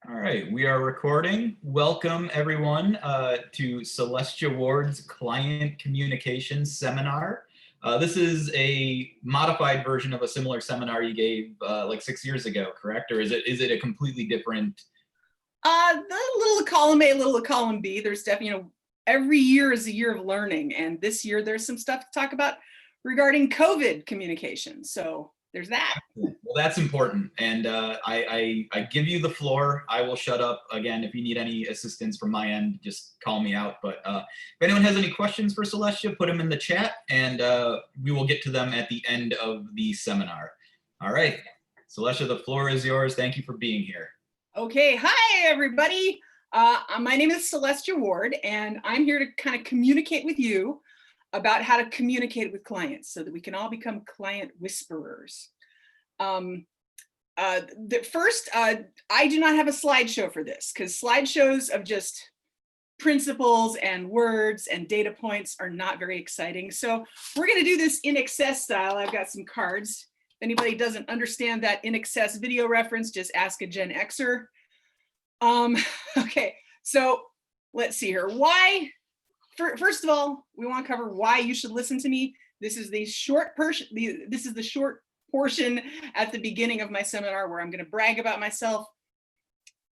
All right, we are recording. Welcome everyone to Celestia Ward's Client Communications Seminar. This is a modified version of a similar seminar you gave like 6 years ago, correct? Or is it a completely different? The little column A, little column B. There's definitely, every year is a year of learning, and this year there's some stuff to talk about regarding COVID communication. So there's that. Well, that's important, and I give you the floor. I will shut up. Again, if you need any assistance from my end, just call me out. But if anyone has any questions for Celestia, put them in the chat, and we will get to them at the end of the seminar. All right, Celestia, the floor is yours. Thank you for being here. Okay, hi everybody. My name is Celestia Ward, and I'm here to kind of communicate with you about how to communicate with clients so that we can all become client whisperers. First, I do not have a slideshow for this because slideshows of just principles and words and data points are not very exciting. So we're going to do this in excess style. I've got some cards. If anybody doesn't understand that in excess video reference, just ask a Gen Xer. Okay, so let's see here. Why? First of all, we want to cover why you should listen to me. This is the short portion. This is the short portion at the beginning of my seminar where I'm going to brag about myself,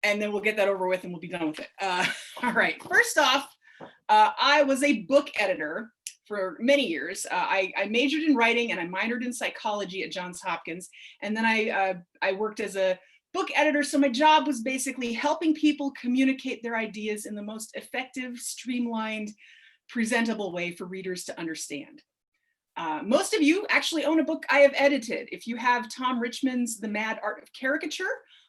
and then we'll get that over with and we'll be done with it. All right. First off, I was a book editor for many years. I majored in writing and I minored in psychology at Johns Hopkins, and then I worked as a book editor. So my job was basically helping people communicate their ideas in the most effective, streamlined, presentable way for readers to understand. Most of you actually own a book I have edited. If you have Tom Richman's The Mad Art of Caricature,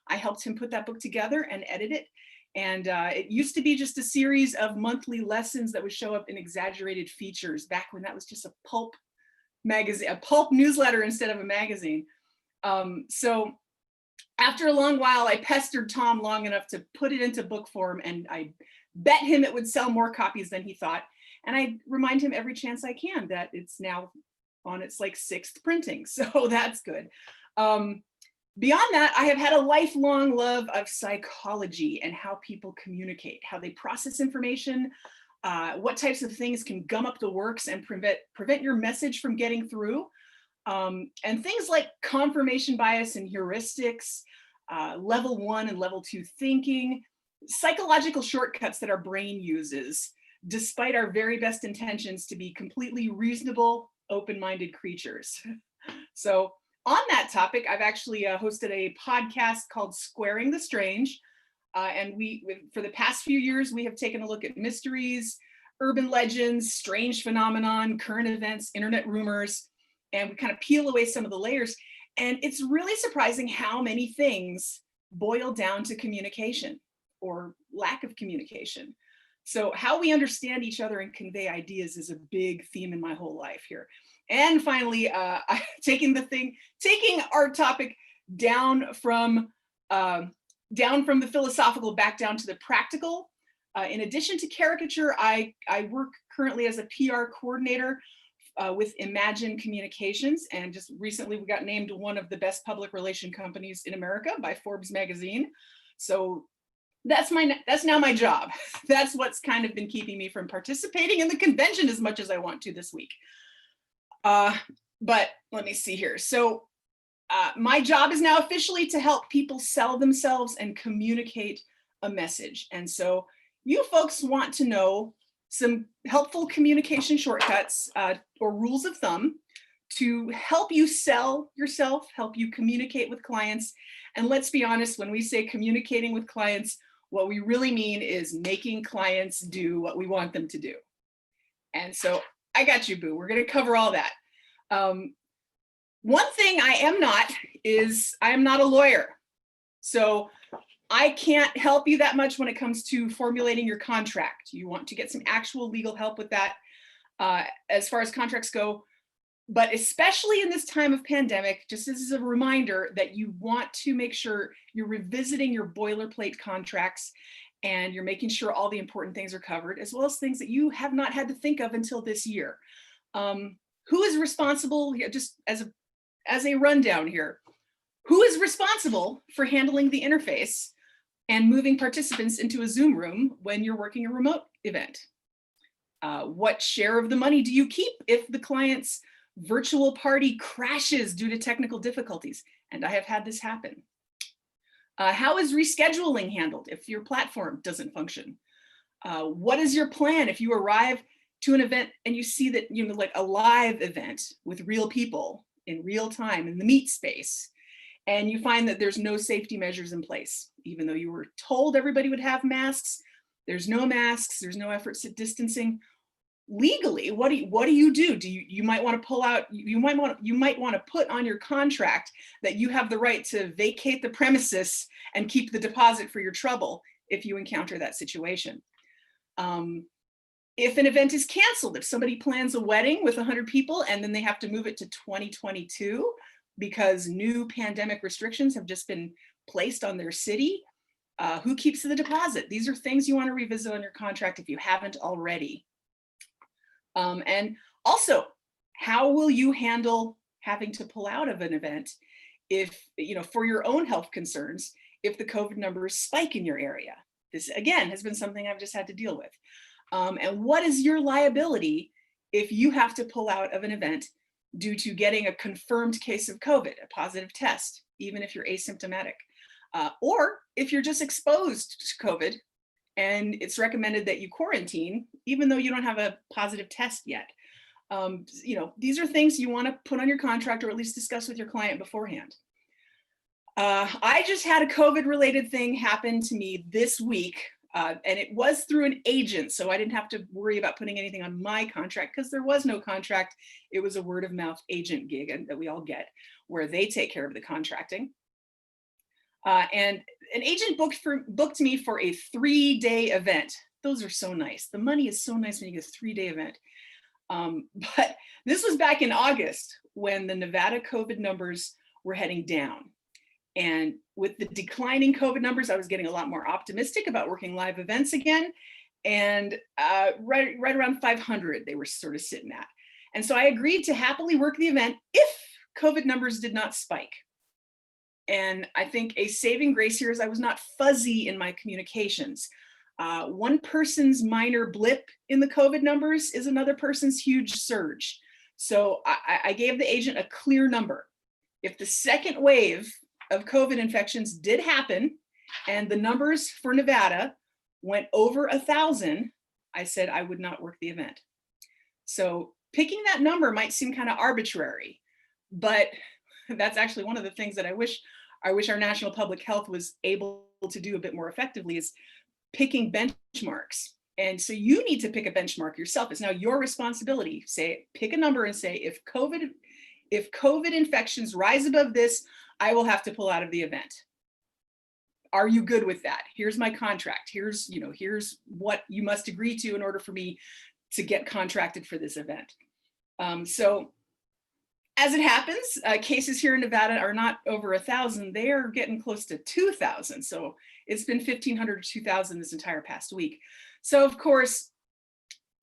I helped him put that book together and edit it. And it used to be just a series of monthly lessons that would show up in exaggerated features back when that was just a pulp magazine, a pulp newsletter instead of a magazine. So after a long while, I pestered Tom long enough to put it into book form, and I bet him it would sell more copies than he thought. And I remind him every chance I can that it's now on its like 6th printing. So that's good. Beyond that, I have had a lifelong love of psychology and how people communicate, how they process information, what types of things can gum up the works and prevent your message from getting through. And things like confirmation bias and heuristics, level 1 and level 2 thinking, psychological shortcuts that our brain uses, despite our very best intentions to be completely reasonable, open-minded creatures. So on that topic, I've actually hosted a podcast called Squaring the Strange. And for the past few years, we have taken a look at mysteries, urban legends, strange phenomenon, current events, internet rumors, and we kind of peel away some of the layers. And it's really surprising how many things boil down to communication or lack of communication. So how we understand each other and convey ideas is a big theme in my whole life here. And finally, taking our topic down from the philosophical back down to the practical. In addition to caricature, I work currently as a PR coordinator with Imagine Communications, and just recently we got named one of the best public relation companies in America by Forbes magazine. So that's now my job. That's what's kind of been keeping me from participating in the convention as much as I want to this week. But let me see here. So my job is now officially to help people sell themselves and communicate a message. And so you folks want to know some helpful communication shortcuts or rules of thumb to help you sell yourself, help you communicate with clients. And let's be honest, when we say communicating with clients, what we really mean is making clients do what we want them to do. And so I got you, boo. We're going to cover all that. One thing I am not is I am not a lawyer. So I can't help you that much when it comes to formulating your contract. You want to get some actual legal help with that as far as contracts go. But especially in this time of pandemic, just as a reminder that you want to make sure you're revisiting your boilerplate contracts and you're making sure all the important things are covered, as well as things that you have not had to think of until this year. Who is responsible, just as a rundown here, who is responsible for handling the interface and moving participants into a Zoom room when you're working a remote event. What share of the money do you keep if the client's virtual party crashes due to technical difficulties? And I have had this happen. How is rescheduling handled if your platform doesn't function? What is your plan if you arrive to an event and you see that, like a live event with real people in real time in the meet space, and you find that there's no safety measures in place, even though you were told everybody would have masks? There's no masks, there's no efforts at distancing. Legally, what do you do? You might want to pull out, you might want to put on your contract that you have the right to vacate the premises and keep the deposit for your trouble if you encounter that situation. If an event is canceled, if somebody plans a wedding with 100 people and then they have to move it to 2022 because new pandemic restrictions have just been placed on their city, who keeps the deposit? These are things you want to revisit on your contract if you haven't already. And also, how will you handle having to pull out of an event if, for your own health concerns, if the COVID numbers spike in your area? This, again, has been something I've just had to deal with. And what is your liability if you have to pull out of an event due to getting a confirmed case of COVID, a positive test, even if you're asymptomatic, or if you're just exposed to COVID and it's recommended that you quarantine, even though you don't have a positive test yet? These are things you want to put on your contract or at least discuss with your client beforehand. I just had a COVID-related thing happen to me this week, and it was through an agent, so I didn't have to worry about putting anything on my contract because there was no contract. It was a word-of-mouth agent gig that we all get, where they take care of the contracting. And an agent booked me for a 3-day event. Those are so nice. The money is so nice when you get a 3-day event. But this was back in August when the Nevada COVID numbers were heading down. And with the declining COVID numbers, I was getting a lot more optimistic about working live events again. And right around 500, they were sort of sitting at. And so I agreed to happily work the event if COVID numbers did not spike. And I think a saving grace here is I was not fuzzy in my communications. One person's minor blip in the COVID numbers is another person's huge surge. So I gave the agent a clear number. If the second wave of COVID infections did happen and the numbers for Nevada went over 1,000, I said I would not work the event. So picking that number might seem kind of arbitrary, but that's actually one of the things that I wish our national public health was able to do a bit more effectively, is picking benchmarks. And so you need to pick a benchmark yourself. It's now your responsibility. Pick a number and say, if COVID infections rise above this, I will have to pull out of the event. Are you good with that? Here's my contract. Here's what you must agree to in order for me to get contracted for this event. So as it happens, cases here in Nevada are not over 1,000. They are getting close to 2,000. So it's been 1,500 to 2,000 this entire past week. So of course,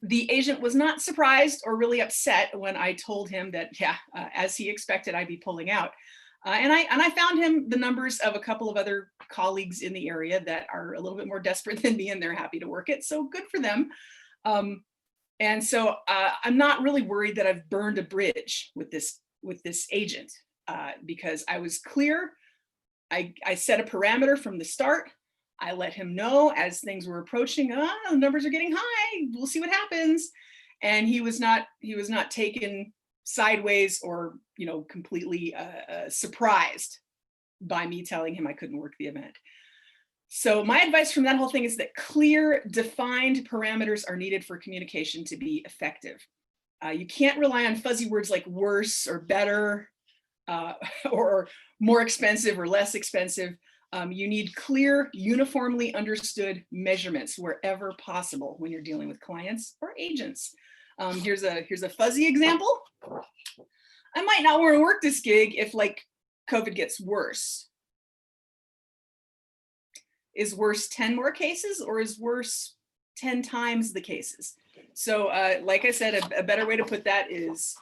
the agent was not surprised or really upset when I told him that, as he expected, I'd be pulling out. And I found him the numbers of a couple of other colleagues in the area that are a little bit more desperate than me, and they're happy to work it. So good for them. And so I'm not really worried that I've burned a bridge with this agent, because I was clear. I set a parameter from the start. I let him know as things were approaching, the numbers are getting high, we'll see what happens. And he was not taken sideways or completely surprised by me telling him I couldn't work the event. So my advice from that whole thing is that clear, defined parameters are needed for communication to be effective. You can't rely on fuzzy words like worse or better, or more expensive or less expensive. You need clear, uniformly understood measurements wherever possible when you're dealing with clients or agents. Here's a fuzzy example. I might not want to work this gig if COVID gets worse. Is worse 10 more cases, or is worse 10 times the cases? So like I said, a better way to put that is,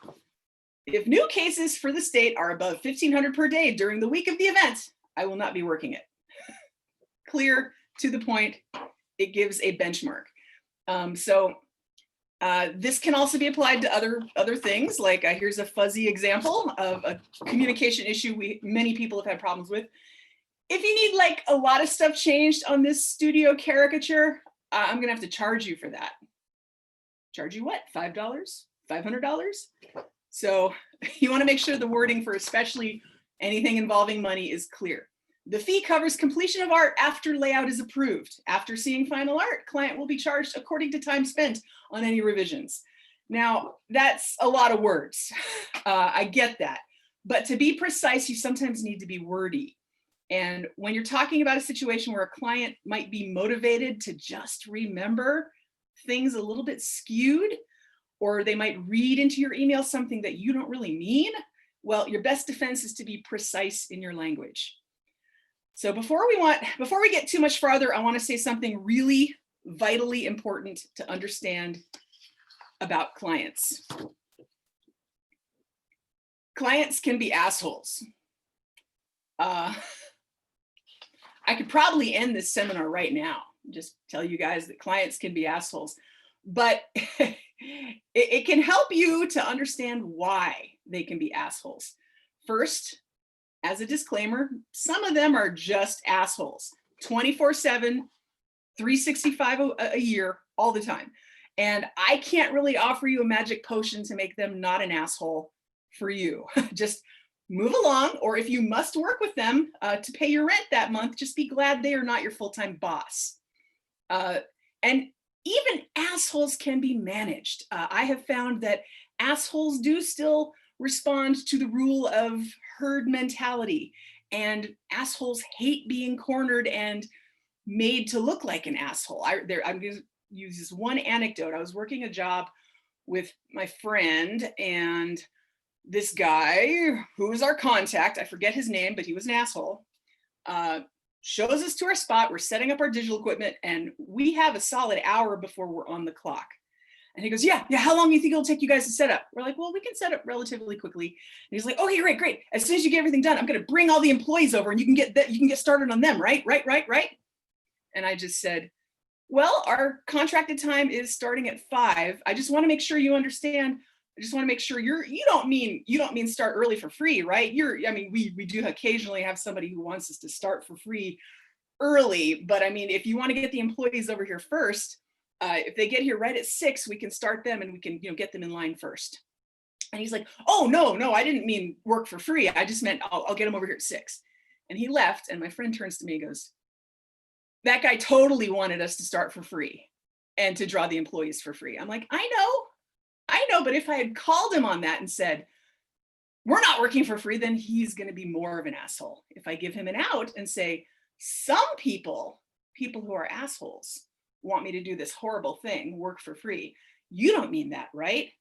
if new cases for the state are above 1,500 per day during the week of the event, I will not be working it. clear, to the point. It gives a benchmark. This can also be applied to other things. Like here's a fuzzy example of a communication issue many people have had problems with. If you need like a lot of stuff changed on this studio caricature, I'm gonna have to charge you for that. Charge you what? $5? $500? So you want to make sure the wording for especially anything involving money is clear. The fee covers completion of art after layout is approved. After seeing final art, client will be charged according to time spent on any revisions. Now, that's a lot of words. I get that. But to be precise, you sometimes need to be wordy. And when you're talking about a situation where a client might be motivated to just remember things a little bit skewed, or they might read into your email something that you don't really mean, well, your best defense is to be precise in your language. So before we get too much farther, I want to say something really vitally important to understand about clients. Clients can be assholes. I could probably end this seminar right now, just tell you guys that clients can be assholes, but it can help you to understand why they can be assholes. First, as a disclaimer, some of them are just assholes, 24/7, 365 a year, all the time. And I can't really offer you a magic potion to make them not an asshole for you. Just move along, or if you must work with them to pay your rent that month, just be glad they are not your full-time boss. And even assholes can be managed. I have found that assholes do still respond to the rule of herd mentality, and assholes hate being cornered and made to look like an asshole. I'm going to use this one anecdote. I was working a job with my friend, and this guy, who was our contact, I forget his name, but he was an asshole, shows us to our spot. We're setting up our digital equipment, and we have a solid hour before we're on the clock. And he goes, yeah, how long do you think it'll take you guys to set up? We're like, well, we can set up relatively quickly. And he's like, okay, great. As soon as you get everything done, I'm going to bring all the employees over, and you can get started on them, right? And I just said, well, our contracted time is starting at 5. I just want to make sure you understand. I just want to make sure you don't mean start early for free, right? We do occasionally have somebody who wants us to start for free early, but I mean, if you want to get the employees over here first, if they get here right at 6, we can start them and we can, get them in line first. And he's like, oh, no, I didn't mean work for free. I just meant I'll get them over here at 6. And he left, and my friend turns to me and goes, that guy totally wanted us to start for free and to draw the employees for free. I'm like, I know, but if I had called him on that and said, we're not working for free, then he's going to be more of an asshole. If I give him an out and say, some people who are assholes want me to do this horrible thing, work for free. You don't mean that, right?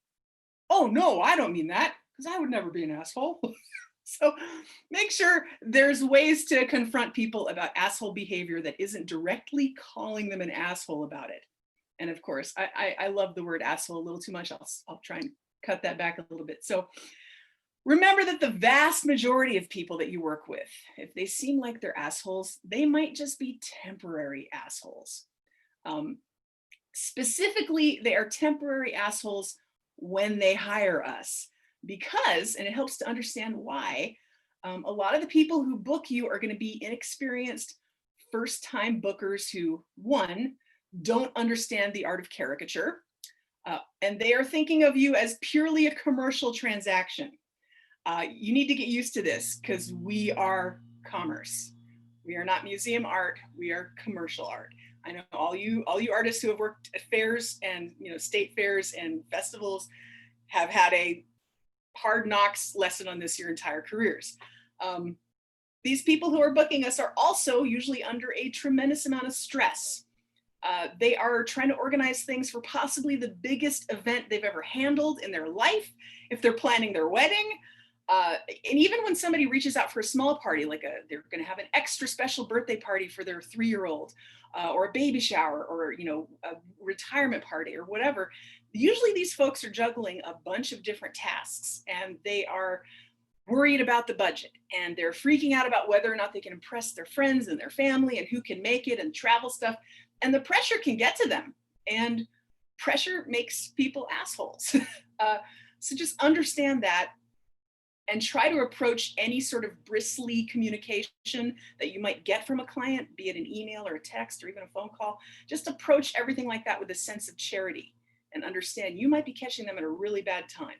Oh, no, I don't mean that, because I would never be an asshole. So make sure there's ways to confront people about asshole behavior that isn't directly calling them an asshole about it. And of course, I love the word asshole a little too much. I'll try and cut that back a little bit. So remember that the vast majority of people that you work with, if they seem like they're assholes, they might just be temporary assholes. Specifically, they are temporary assholes when they hire us, because, and it helps to understand why, a lot of the people who book you are going to be inexperienced first-time bookers who, one, don't understand the art of caricature, and they are thinking of you as purely a commercial transaction. You need to get used to this, because we are commerce. We are not museum art, we are commercial art. I know all you artists who have worked at fairs and state fairs and festivals have had a hard knocks lesson on this your entire careers. These people who are booking us are also usually under a tremendous amount of stress. They are trying to organize things for possibly the biggest event they've ever handled in their life, if they're planning their wedding. And even when somebody reaches out for a small party, like they're going to have an extra special birthday party for their 3-year-old, or a baby shower, or a retirement party or whatever, usually these folks are juggling a bunch of different tasks, and they are worried about the budget and they're freaking out about whether or not they can impress their friends and their family and who can make it and travel stuff. And the pressure can get to them, and pressure makes people assholes. So just understand that and try to approach any sort of bristly communication that you might get from a client, be it an email or a text or even a phone call. Just approach everything like that with a sense of charity and understand you might be catching them at a really bad time.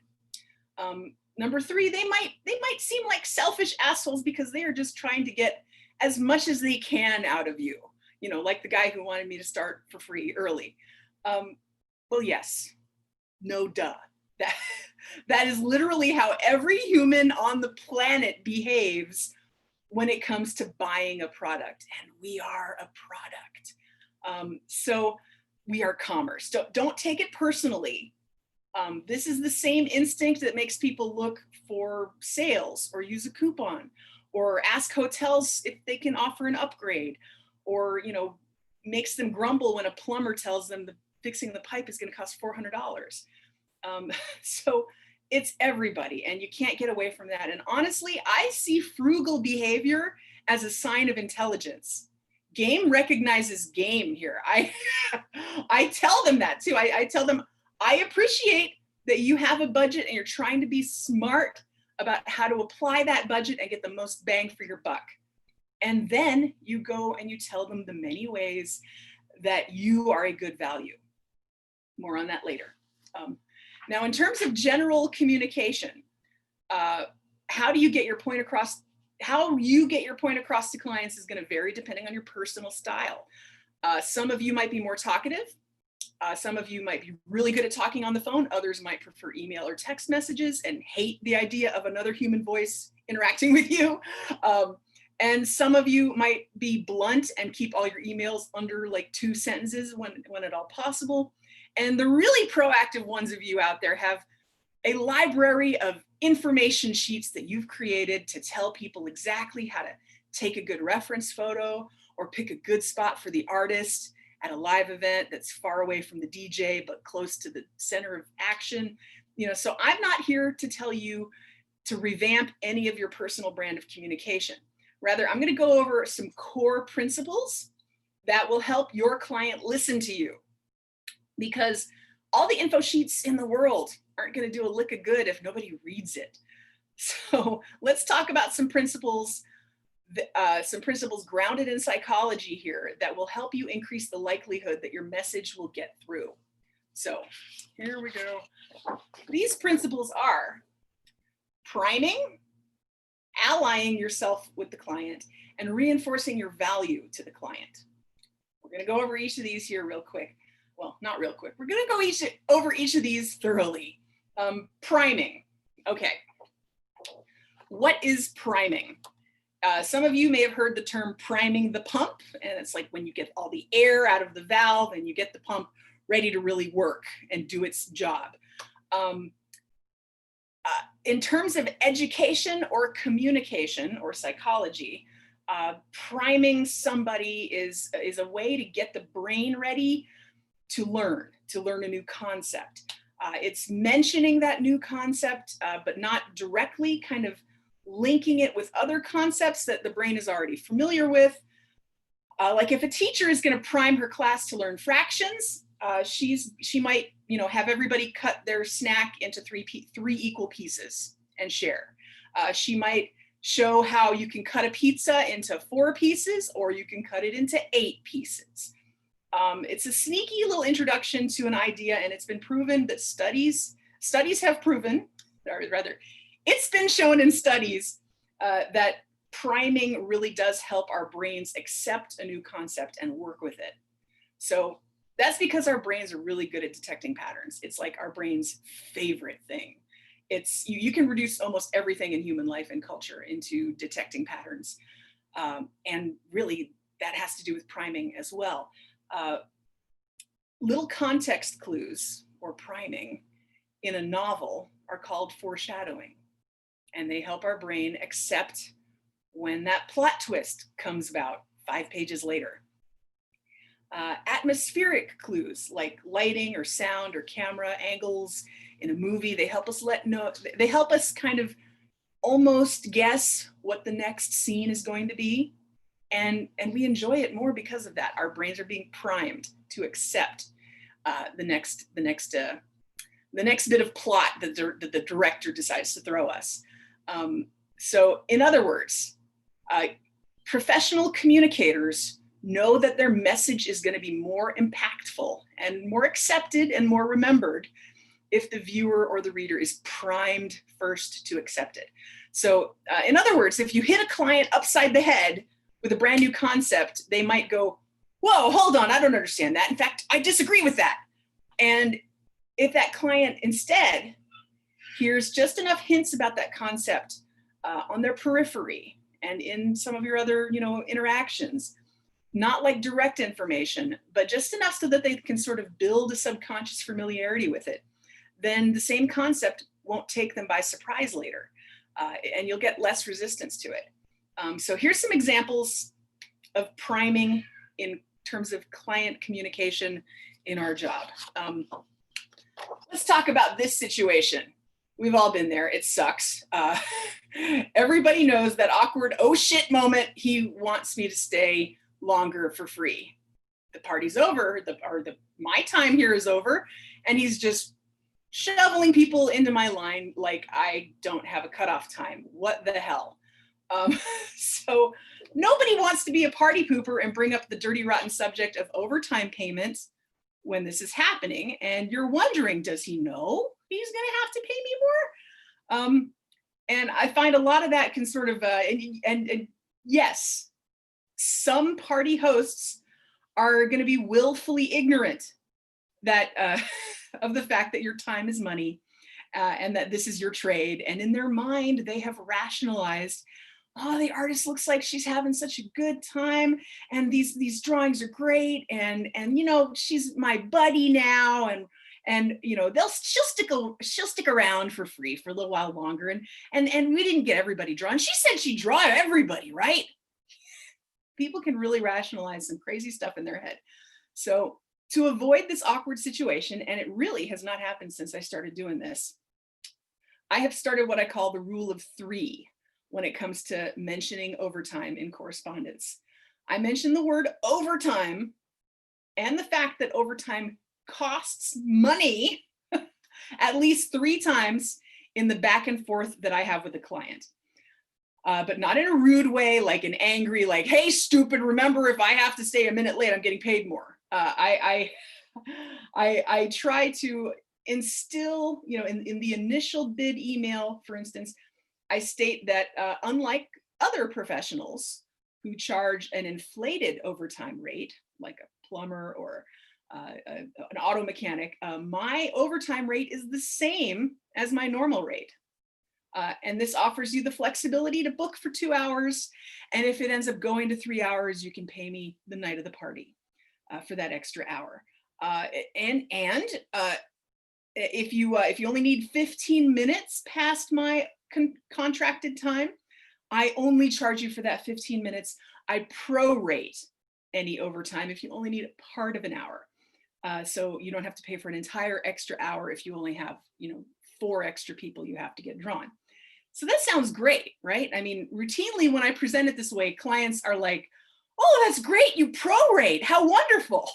Number three, they might seem like selfish assholes because they are just trying to get as much as they can out of you. You know, like the guy who wanted me to start for free early. Well, yes, no duh. That is literally how every human on the planet behaves when it comes to buying a product. And we are a product. So we are commerce. Don't take it personally. This is the same instinct that makes people look for sales or use a coupon or ask hotels if they can offer an upgrade, or, you know, makes them grumble when a plumber tells them that fixing the pipe is going to cost $400. So it's everybody, and you can't get away from that. And honestly, I see frugal behavior as a sign of intelligence. Game recognizes game here. I tell them that too. I tell them, I appreciate that you have a budget and you're trying to be smart about how to apply that budget and get the most bang for your buck. And then you go and you tell them the many ways that you are a good value. More on that later. Now, in terms of general communication, how you get your point across to clients is going to vary depending on your personal style. Some of you might be more talkative. Some of you might be really good at talking on the phone. Others might prefer email or text messages and hate the idea of another human voice interacting with you. And some of you might be blunt and keep all your emails under like 2 sentences when at all possible. And the really proactive ones of you out there have a library of information sheets that you've created to tell people exactly how to take a good reference photo or pick a good spot for the artist at a live event that's far away from the DJ but close to the center of action. You know, so I'm not here to tell you to revamp any of your personal brand of communication. Rather, I'm going to go over some core principles that will help your client listen to you. Because all the info sheets in the world aren't going to do a lick of good if nobody reads it. So let's talk about some principles grounded in psychology here that will help you increase the likelihood that your message will get through. So here we go. These principles are priming, allying yourself with the client, and reinforcing your value to the client. We're going to go over each of these here real quick. Well, not real quick. We're going to go over each of these thoroughly. Priming. Okay. What is priming? Some of you may have heard the term priming the pump, and it's like when you get all the air out of the valve and you get the pump ready to really work and do its job. In terms of education or communication or psychology, priming somebody is a way to get the brain ready to learn a new concept. It's mentioning that new concept, but not directly, kind of linking it with other concepts that the brain is already familiar with. Like if a teacher is going to prime her class to learn fractions, she might, have everybody cut their snack into three equal pieces and share. She might show how you can cut a pizza into 4 pieces, or you can cut it into 8 pieces. It's a sneaky little introduction to an idea, and it's been proven that studies have proven, or rather, it's been shown in studies that priming really does help our brains accept a new concept and work with it. So that's because our brains are really good at detecting patterns. It's like our brain's favorite thing. It's you can reduce almost everything in human life and culture into detecting patterns. And really, that has to do with priming as well. Little context clues or priming in a novel are called foreshadowing, and they help our brain accept when that plot twist comes about 5 pages later. Atmospheric clues like lighting or sound or camera angles in a movie, they help us kind of almost guess what the next scene is going to be. And we enjoy it more because of that. Our brains are being primed to accept the next bit of plot that the director decides to throw us. So in other words, professional communicators know that their message is going to be more impactful and more accepted and more remembered if the viewer or the reader is primed first to accept it. So in other words, if you hit a client upside the head with a brand new concept, they might go, whoa, hold on, I don't understand that. In fact, I disagree with that. And if that client instead hears just enough hints about that concept on their periphery and in some of your other, interactions, not like direct information, but just enough so that they can sort of build a subconscious familiarity with it, then the same concept won't take them by surprise later, and you'll get less resistance to it. So here's some examples of priming in terms of client communication in our job. Let's talk about this situation. We've all been there. It sucks. Everybody knows that awkward, oh shit moment. He wants me to stay longer for free. The party's over, my time here is over, and he's just shoveling people into my line like I don't have a cutoff time. What the hell? So nobody wants to be a party pooper and bring up the dirty, rotten subject of overtime payments when this is happening. And you're wondering, does he know he's going to have to pay me more? And I find a lot of that can sort of, and yes, some party hosts are going to be willfully ignorant that of the fact that your time is money and that this is your trade. And in their mind, they have rationalized, oh, the artist looks like she's having such a good time, and these drawings are great, and she's my buddy now, and she'll stick around for free for a little while longer, and we didn't get everybody drawn. She said she'd draw everybody, right? People can really rationalize some crazy stuff in their head. So to avoid this awkward situation, and it really has not happened since I started doing this, I have started what I call the rule of 3 when it comes to mentioning overtime in correspondence. I mention the word overtime and the fact that overtime costs money at least 3 times in the back and forth that I have with the client. But not in a rude way, like an angry, like, hey, stupid, remember, if I have to stay a minute late, I'm getting paid more. I try to instill, in the initial bid email, for instance, I state that unlike other professionals who charge an inflated overtime rate, like a plumber or an auto mechanic, my overtime rate is the same as my normal rate. And this offers you the flexibility to book for 2 hours. And if it ends up going to 3 hours, you can pay me the night of the party for that extra hour. And if you only need 15 minutes past my contracted time, I only charge you for that 15 minutes. I prorate any overtime if you only need a part of an hour. So you don't have to pay for an entire extra hour if you only have, 4 extra people you have to get drawn. So that sounds great, right? I mean, routinely when I present it this way, clients are like, oh, that's great, you prorate, how wonderful.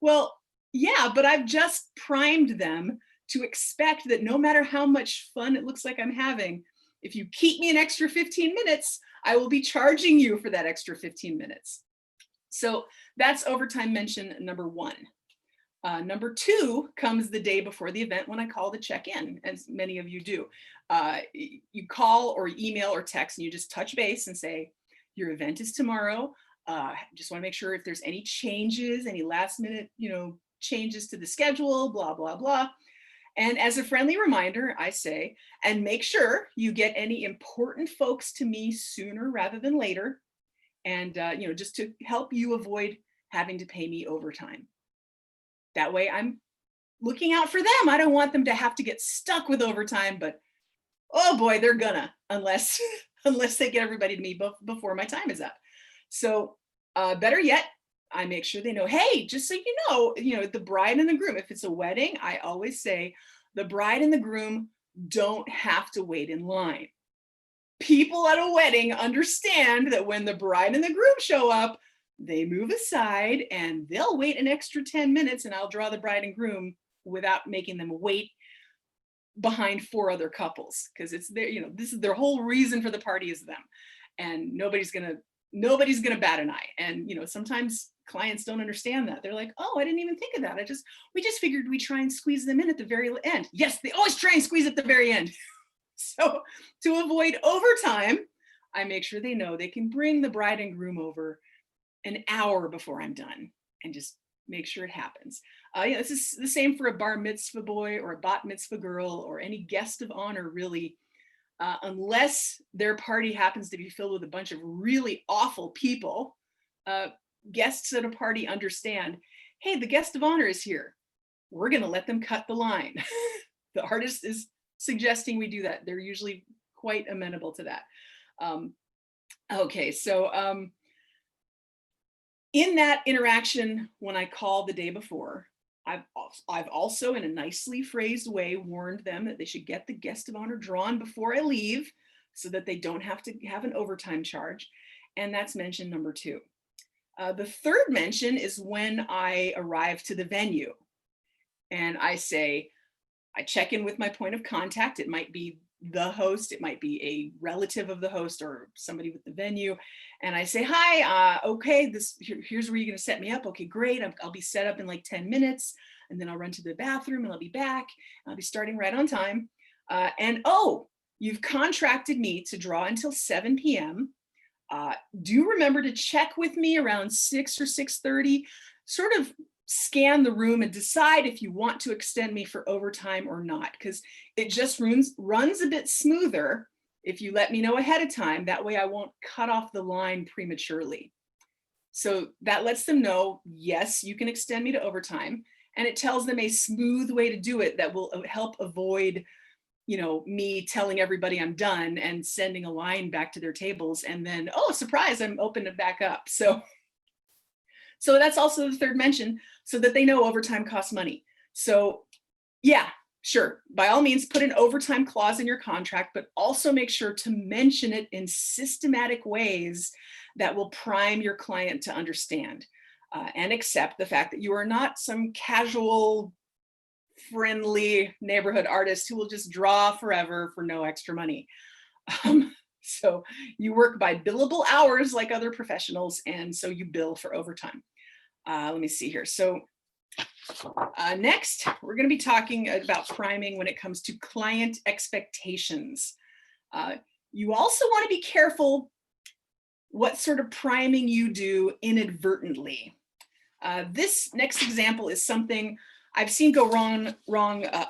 Well, yeah, but I've just primed them to expect that no matter how much fun it looks like I'm having, if you keep me an extra 15 minutes, I will be charging you for that extra 15 minutes. So that's overtime mention number 1. Number 2 comes the day before the event when I call to check in, as many of you do. You call or email or text and you just touch base and say, your event is tomorrow. Just want to make sure if there's any changes, any last minute, changes to the schedule, blah, blah, blah. And as a friendly reminder, I say, and make sure you get any important folks to me sooner rather than later. And, just to help you avoid having to pay me overtime. That way I'm looking out for them. I don't want them to have to get stuck with overtime, but oh boy, they're gonna, unless they get everybody to me before my time is up. So better yet, I make sure they know, hey, just so you know, the bride and the groom, if it's a wedding, I always say the bride and the groom don't have to wait in line. people at a wedding understand that when the bride and the groom show up, they move aside and they'll wait an extra 10 minutes and I'll draw the bride and groom without making them wait behind 4 other couples, because it's their, this is their whole reason for the party is them. And nobody's gonna bat an eye. And sometimes clients don't understand that. They're like, oh, I didn't even think of that. We just figured we try and squeeze them in at the very end. Yes, they always try and squeeze at the very end. So to avoid overtime, I make sure they know they can bring the bride and groom over an hour before I'm done and just make sure it happens. This is the same for a bar mitzvah boy or a bat mitzvah girl or any guest of honor, really. Unless their party happens to be filled with a bunch of really awful people, guests at a party understand, hey, the guest of honor is here. We're going to let them cut the line. The artist is suggesting we do that. They're usually quite amenable to that. Okay, so in that interaction, when I call the day before, I've also, in a nicely phrased way, warned them that they should get the guest of honor drawn before I leave so that they don't have to have an overtime charge. And that's mention number 2. The third mention is when I arrive to the venue and I say, I check in with my point of contact. It might be the host, it might be a relative of the host or somebody with the venue. And I say, hi, okay, here's where you're gonna set me up. Okay, great, I'll be set up in like 10 minutes and then I'll run to the bathroom and I'll be back. I'll be starting right on time. And oh, you've contracted me to draw until 7 p.m. Do remember to check with me around 6 or 6:30, sort of scan the room and decide if you want to extend me for overtime or not, because it just runs a bit smoother if you let me know ahead of time. That way I won't cut off the line prematurely. So that lets them know, yes, you can extend me to overtime. And it tells them a smooth way to do it that will help avoid, me telling everybody I'm done and sending a line back to their tables. And then, oh, surprise, I'm open it back up. So that's also the third mention, so that they know overtime costs money. So yeah, sure, by all means, put an overtime clause in your contract, but also make sure to mention it in systematic ways that will prime your client to understand and accept the fact that you are not some casual, friendly neighborhood artist who will just draw forever for no extra money. So you work by billable hours like other professionals, and so you bill for overtime. Let me see here. So next, we're going to be talking about priming when it comes to client expectations. You also want to be careful what sort of priming you do inadvertently. This next example is something I've seen go wrong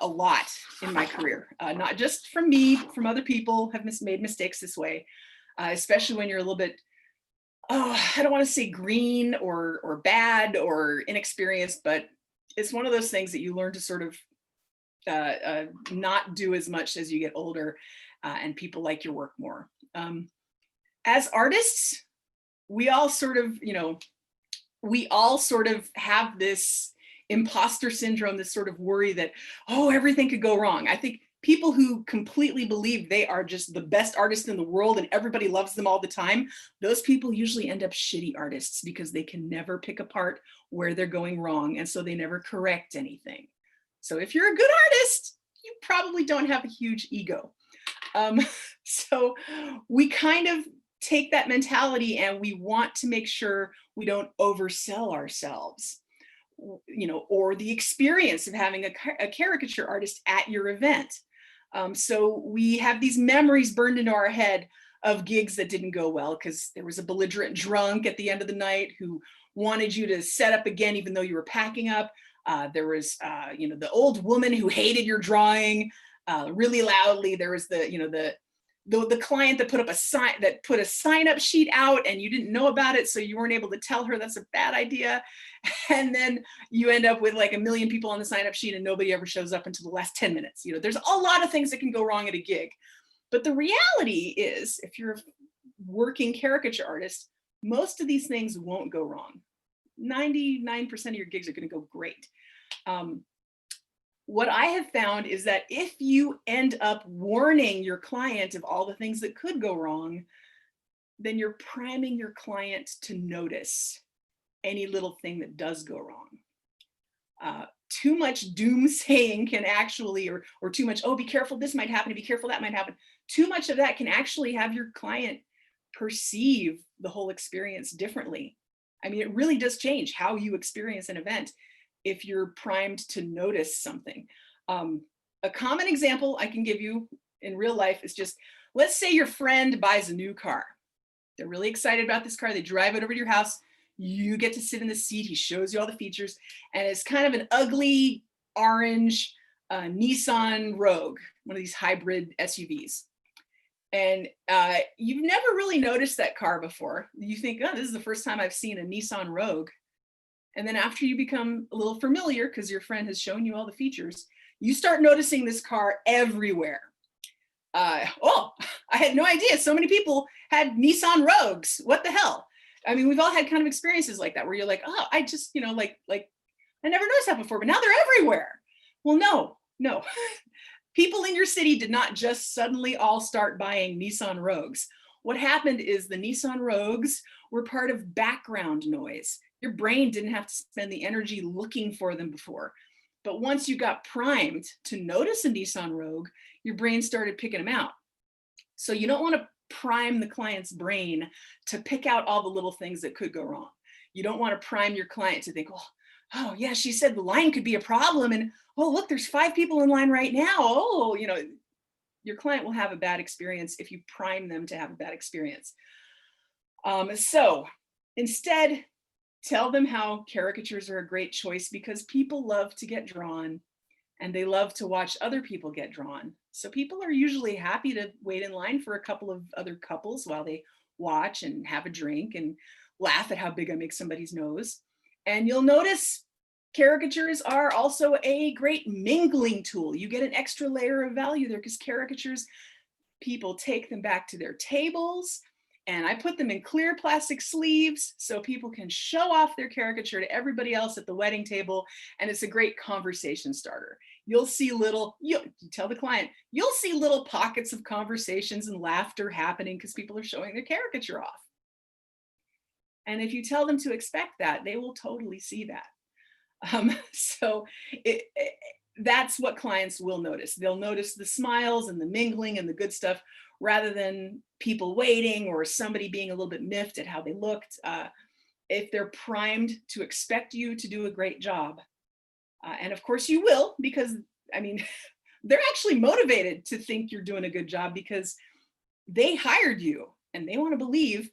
a lot in my career, not just from me, but from other people have made mistakes this way, especially when you're a little bit, I don't want to say green or bad or inexperienced, but it's one of those things that you learn to sort of not do as much as you get older and people like your work more. As artists, we all sort of have this imposter syndrome, this sort of worry that, oh, everything could go wrong. I think people who completely believe they are just the best artist in the world and everybody loves them all the time, those people usually end up shitty artists because they can never pick apart where they're going wrong, and so they never correct anything. So if you're a good artist, you probably don't have a huge ego. So we kind of take that mentality and we want to make sure we don't oversell ourselves, or the experience of having a caricature artist at your event. So we have these memories burned into our head of gigs that didn't go well because there was a belligerent drunk at the end of the night who wanted you to set up again even though you were packing up. There was the old woman who hated your drawing really loudly. There was the client that put a sign up sheet out and you didn't know about it, so you weren't able to tell her that's a bad idea. And then you end up with like 1 million people on the sign up sheet and nobody ever shows up until the last 10 minutes. There's a lot of things that can go wrong at a gig. But the reality is, if you're a working caricature artist, most of these things won't go wrong. 99% of your gigs are going to go great. What I have found is that if you end up warning your client of all the things that could go wrong, then you're priming your client to notice any little thing that does go wrong. Too much doomsaying can actually, or too much, oh, be careful, this might happen, be careful, that might happen. Too much of that can actually have your client perceive the whole experience differently. I mean, it really does change how you experience an event if you're primed to notice something. A common example I can give you in real life is just, let's say your friend buys a new car. They're really excited about this car. They drive it over to your house. You get to sit in the seat. He shows you all the features, and it's kind of an ugly orange Nissan Rogue, one of these hybrid SUVs. And you've never really noticed that car before. You think, oh, this is the first time I've seen a Nissan Rogue. And then after you become a little familiar, because your friend has shown you all the features, you start noticing this car everywhere. Oh, I had no idea so many people had Nissan Rogues. What the hell? I mean, we've all had kind of experiences like that where you're like, oh, I just, like I never noticed that before, but now they're everywhere. Well, no. People in your city did not just suddenly all start buying Nissan Rogues. What happened is the Nissan Rogues were part of background noise. Your brain didn't have to spend the energy looking for them before. But once you got primed to notice a Nissan Rogue, your brain started picking them out. So you don't want to prime the client's brain to pick out all the little things that could go wrong. You don't want to prime your client to think, oh yeah, she said the line could be a problem, and oh look, there's 5 people in line right now. Oh, your client will have a bad experience if you prime them to have a bad experience. So instead, tell them how caricatures are a great choice because people love to get drawn and they love to watch other people get drawn. So people are usually happy to wait in line for a couple of other couples while they watch and have a drink and laugh at how big I make somebody's nose. And you'll notice caricatures are also a great mingling tool. You get an extra layer of value there because caricatures, people take them back to their tables, and I put them in clear plastic sleeves so people can show off their caricature to everybody else at the wedding table, and it's a great conversation starter. You'll see you tell the client, you'll see little pockets of conversations and laughter happening because people are showing their caricature off. And if you tell them to expect that, they will totally see that. That's what clients will notice. They'll notice the smiles and the mingling and the good stuff rather than people waiting or somebody being a little bit miffed at how they looked. If they're primed to expect you to do a great job, and of course you will, because I mean, they're actually motivated to think you're doing a good job because they hired you and they want to believe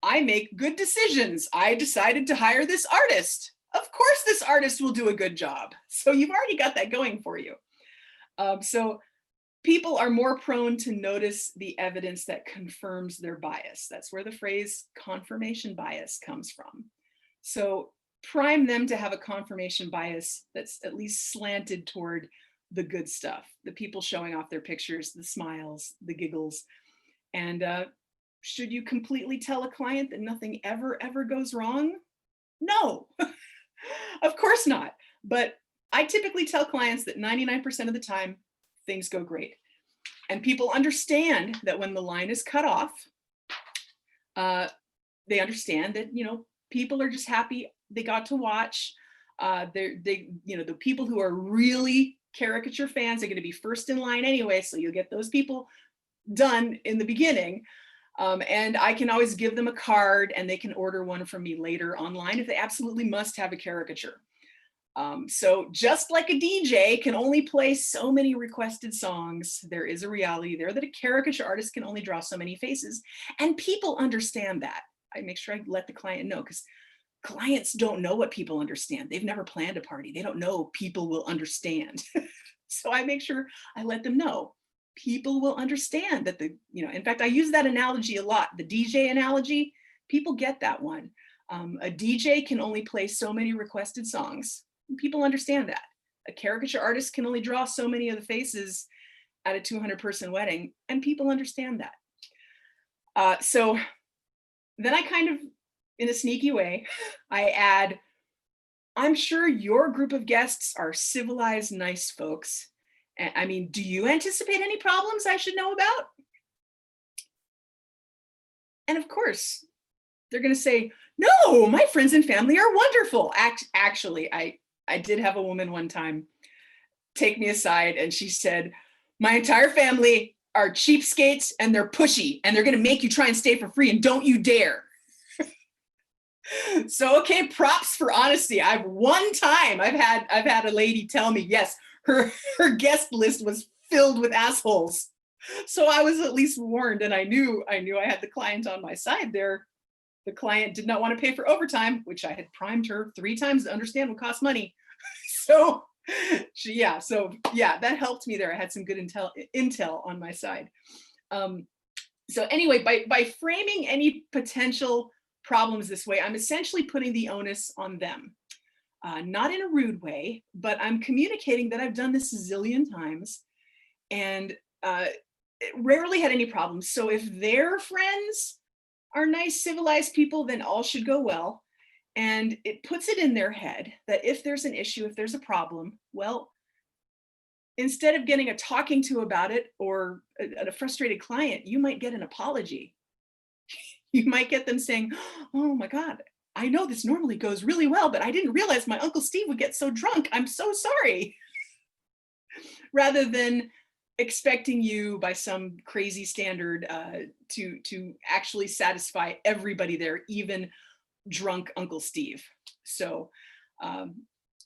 I make good decisions. I decided to hire this artist. Of course this artist will do a good job. So you've already got that going for you. So people are more prone to notice the evidence that confirms their bias. That's where the phrase confirmation bias comes from. So prime them to have a confirmation bias that's at least slanted toward the good stuff, the people showing off their pictures, the smiles, the giggles. And should you completely tell a client that nothing ever goes wrong? No, of course not. But I typically tell clients that 99% of the time, things go great. And people understand that when the line is cut off, they understand that, people are just happy they got to watch. The people who are really caricature fans are going to be first in line anyway, so you'll get those people done in the beginning. And I can always give them a card and they can order one from me later online if they absolutely must have a caricature. So just like a DJ can only play so many requested songs, there is a reality there that a caricature artist can only draw so many faces, and people understand that. I make sure I let the client know, because clients don't know what people understand. They've never planned a party. They don't know people will understand. So I make sure I let them know people will understand that in fact, I use that analogy a lot, the DJ analogy. People get that one. A DJ can only play so many requested songs. People understand that. A caricature artist can only draw so many of the faces at a 200-person wedding, and people understand that. So then I kind of, in a sneaky way, I add I'm sure your group of guests are civilized, nice folks. I mean, do you anticipate any problems I should know about? And of course, they're going to say, no, my friends and family are wonderful. Actually, I did have a woman one time take me aside and she said, my entire family are cheapskates and they're pushy and they're going to make you try and stay for free and don't you dare. So, okay, props for honesty. I've had a lady tell me, yes, her guest list was filled with assholes. So I was at least warned, and I knew I had the client on my side there. The client did not want to pay for overtime, which I had primed her 3 times to understand would cost money. So that helped me there. I had some good intel on my side. So anyway, by framing any potential problems this way, I'm essentially putting the onus on them. Not in a rude way, but I'm communicating that I've done this a zillion times and rarely had any problems. So if their friends are nice, civilized people, then all should go well. And it puts it in their head that if there's an issue, if there's a problem, well, instead of getting a talking to about it or a frustrated client, you might get an apology. You might get them saying, oh my God, I know this normally goes really well, but I didn't realize my Uncle Steve would get so drunk. I'm so sorry. Rather than expecting you by some crazy standard to actually satisfy everybody there, even drunk Uncle Steve. So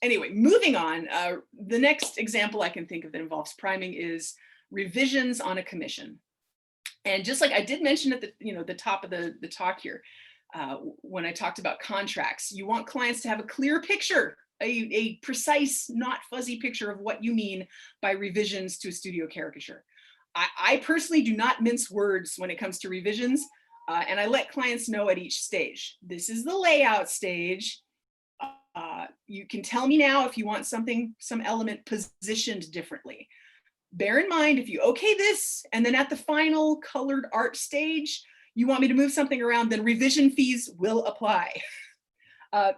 anyway, moving on, the next example I can think of that involves priming is revisions on a commission. And just like I did mention at the top of the talk here, when I talked about contracts, you want clients to have a clear picture, a precise, not fuzzy picture of what you mean by revisions to a studio caricature. I personally do not mince words when it comes to revisions, and I let clients know at each stage. This is the layout stage. You can tell me now if you want some element positioned differently. Bear in mind, if you okay this, and then at the final colored art stage, you want me to move something around, then revision fees will apply.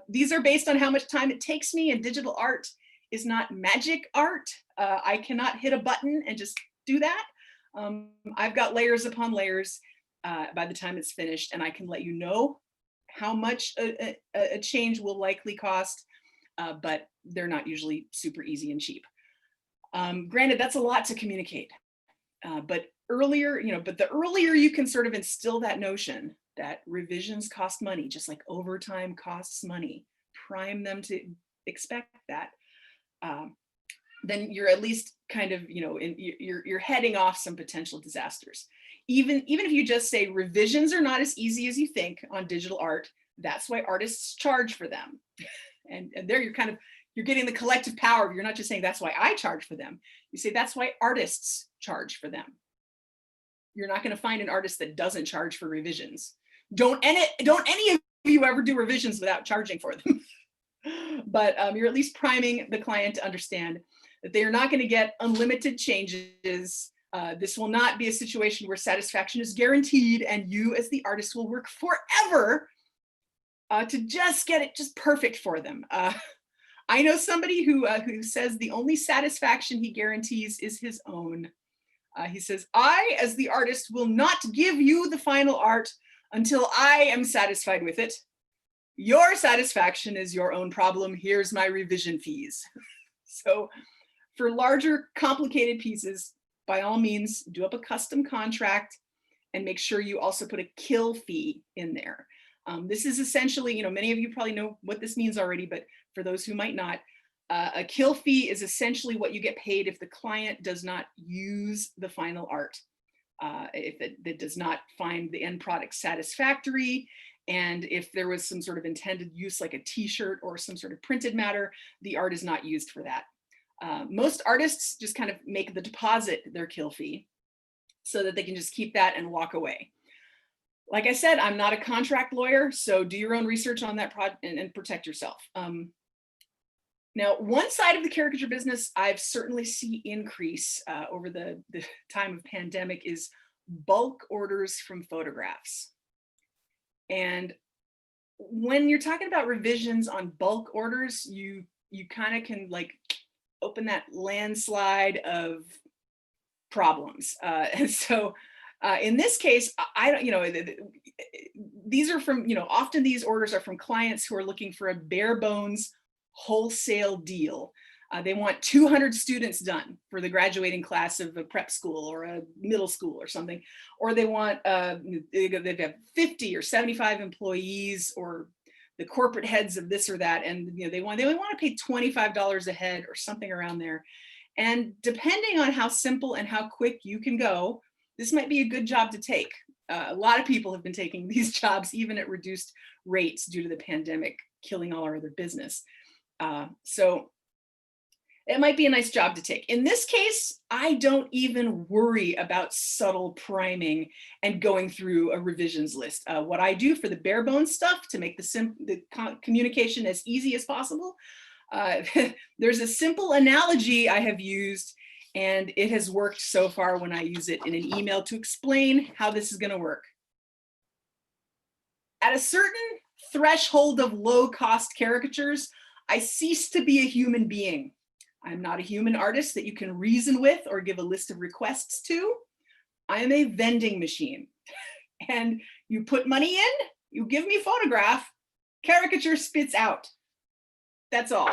These are based on how much time it takes me, and digital art is not magic art. I cannot hit a button and just do that. I've got layers upon layers by the time it's finished, and I can let you know how much a change will likely cost, but they're not usually super easy and cheap. Granted, that's a lot to communicate, but the earlier you can sort of instill that notion that revisions cost money, just like overtime costs money, prime them to expect that, then you're at least kind of, you're heading off some potential disasters. Even if you just say revisions are not as easy as you think on digital art, that's why artists charge for them. And there you're getting the collective power. You're not just saying that's why I charge for them. You say that's why artists charge for them. You're not going to find an artist that doesn't charge for revisions. Don't any of you ever do revisions without charging for them. But you're at least priming the client to understand that they are not going to get unlimited changes. This will not be a situation where satisfaction is guaranteed and you as the artist will work forever to just get it just perfect for them. I know somebody who says the only satisfaction he guarantees is his own. He says, I, as the artist, will not give you the final art until I am satisfied with it. Your satisfaction is your own problem. Here's my revision fees. So for larger, complicated pieces, by all means, do up a custom contract and make sure you also put a kill fee in there. This is essentially, many of you probably know what this means already, but for those who might not, a kill fee is essentially what you get paid if the client does not use the final art, if it does not find the end product satisfactory, and if there was some sort of intended use like a t-shirt or some sort of printed matter, the art is not used for that. Most artists just kind of make the deposit their kill fee so that they can just keep that and walk away. Like I said, I'm not a contract lawyer, so do your own research on that and protect yourself. Now, one side of the caricature business I've certainly seen increase over the time of pandemic is bulk orders from photographs. And when you're talking about revisions on bulk orders, you kind of can like open that landslide of problems. And so in this case, I don't, these are from, often these orders are from clients who are looking for a bare bones wholesale deal. They want 200 students done for the graduating class of a prep school or a middle school or something, or they want they have 50 or 75 employees or the corporate heads of this or that, and they only want to pay $25 a head or something around there. And depending on how simple and how quick you can go, this might be a good job to take. A lot of people have been taking these jobs even at reduced rates due to the pandemic killing all our other business. So it might be a nice job to take. In this case, I don't even worry about subtle priming and going through a revisions list. What I do for the bare bones stuff to make the communication as easy as possible, there's a simple analogy I have used, and it has worked so far when I use it in an email to explain how this is going to work. At a certain threshold of low cost caricatures, I cease to be a human being. I'm not a human artist that you can reason with or give a list of requests to. I am a vending machine. And you put money in, you give me a photograph, caricature spits out. That's all.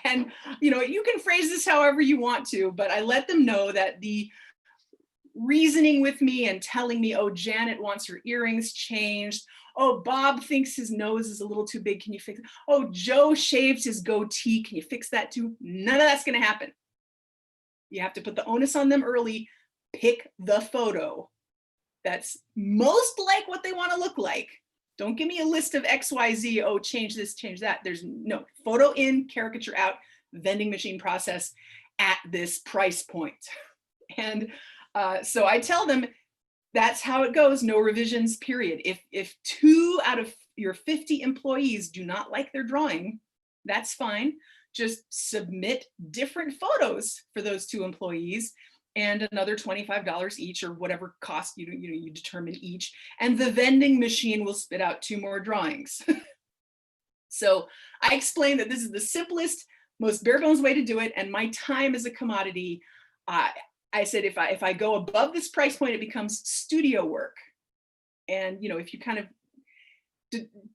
And you can phrase this however you want to, but I let them know that the reasoning with me and telling me, oh, Janet wants her earrings changed. Oh, Bob thinks his nose is a little too big. Can you fix it? Oh, Joe shaved his goatee. Can you fix that too? None of that's going to happen. You have to put the onus on them early. Pick the photo that's most like what they want to look like. Don't give me a list of XYZ. Oh, change this, change that. There's no photo in, caricature out, vending machine process at this price point. And so I tell them, that's how it goes, no revisions, period. If 2 out of your 50 employees do not like their drawing, that's fine. Just submit different photos for those 2 employees and another $25 each, or whatever cost you determine each, and the vending machine will spit out 2 more drawings. So I explained that this is the simplest, most bare bones way to do it, and my time is a commodity. I said, if I go above this price point, it becomes studio work. And, if you kind of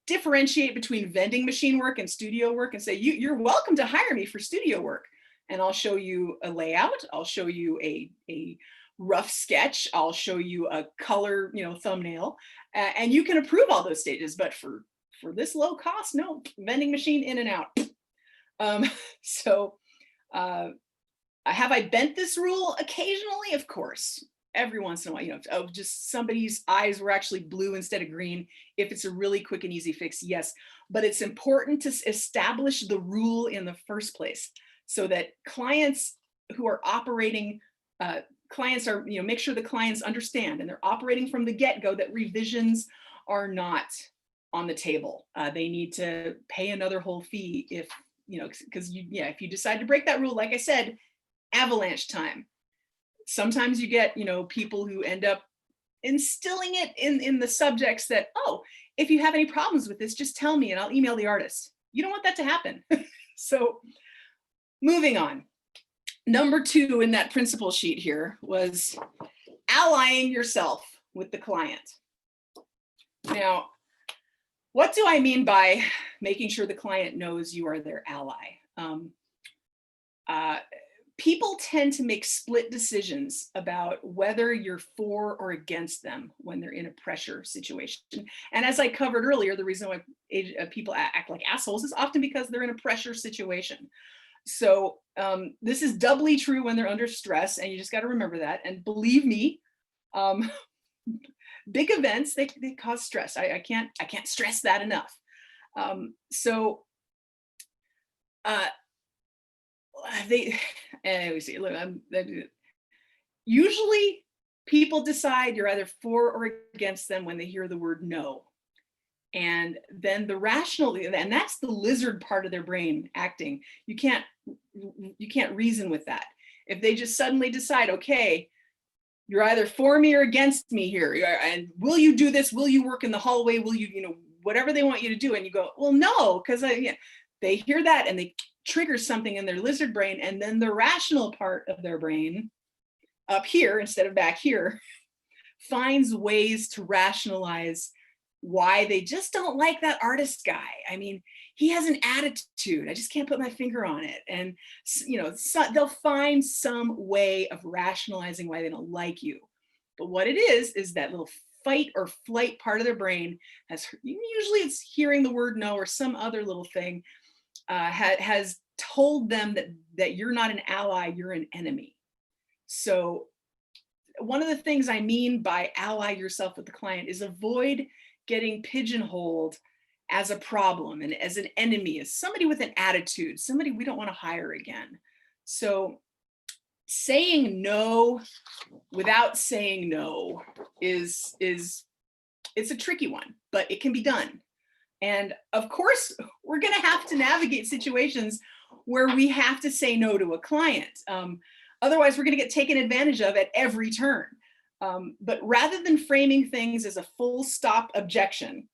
differentiate between vending machine work and studio work and say, you're welcome to hire me for studio work. And I'll show you a layout. I'll show you a rough sketch. I'll show you a color, thumbnail, and you can approve all those stages. But for this low cost, no, vending machine in and out. So, have I bent this rule occasionally? Of course, every once in a while, just somebody's eyes were actually blue instead of green. If it's a really quick and easy fix, yes. But it's important to establish the rule in the first place so that clients who are operating, make sure the clients understand and they're operating from the get-go that revisions are not on the table. They need to pay another whole fee if you decide to break that rule, like I said, avalanche time. Sometimes you get, people who end up instilling it in the subjects that, oh, if you have any problems with this, just tell me and I'll email the artist. You don't want that to happen. So moving on. Number 2 in that principle sheet here was allying yourself with the client. Now, what do I mean by making sure the client knows you are their ally? People tend to make split decisions about whether you're for or against them when they're in a pressure situation. And as I covered earlier, the reason why people act like assholes is often because they're in a pressure situation. So this is doubly true when they're under stress, and you just got to remember that. And believe me, big events, they cause stress. I can't stress that enough. Usually people decide you're either for or against them when they hear the word no. And then the rational, and that's the lizard part of their brain acting. You can't reason with that. If they just suddenly decide, okay, you're either for me or against me here, and will you do this? Will you work in the hallway? Will you, whatever they want you to do. And you go, well, no, because they hear that and they trigger something in their lizard brain, and then the rational part of their brain up here instead of back here finds ways to rationalize why they just don't like that artist guy. I mean, he has an attitude. I just can't put my finger on it. And they'll find some way of rationalizing why they don't like you. But what it is that little fight or flight part of their brain usually it's hearing the word no or some other little thing, has told them that you're not an ally, you're an enemy. So one of the things I mean by ally yourself with the client is avoid getting pigeonholed as a problem and as an enemy, as somebody with an attitude, somebody we don't want to hire again. So saying no without saying no is it's a tricky one, but it can be done. And of course, we're going to have to navigate situations where we have to say no to a client. Otherwise, we're going to get taken advantage of at every turn. But rather than framing things as a full stop objection,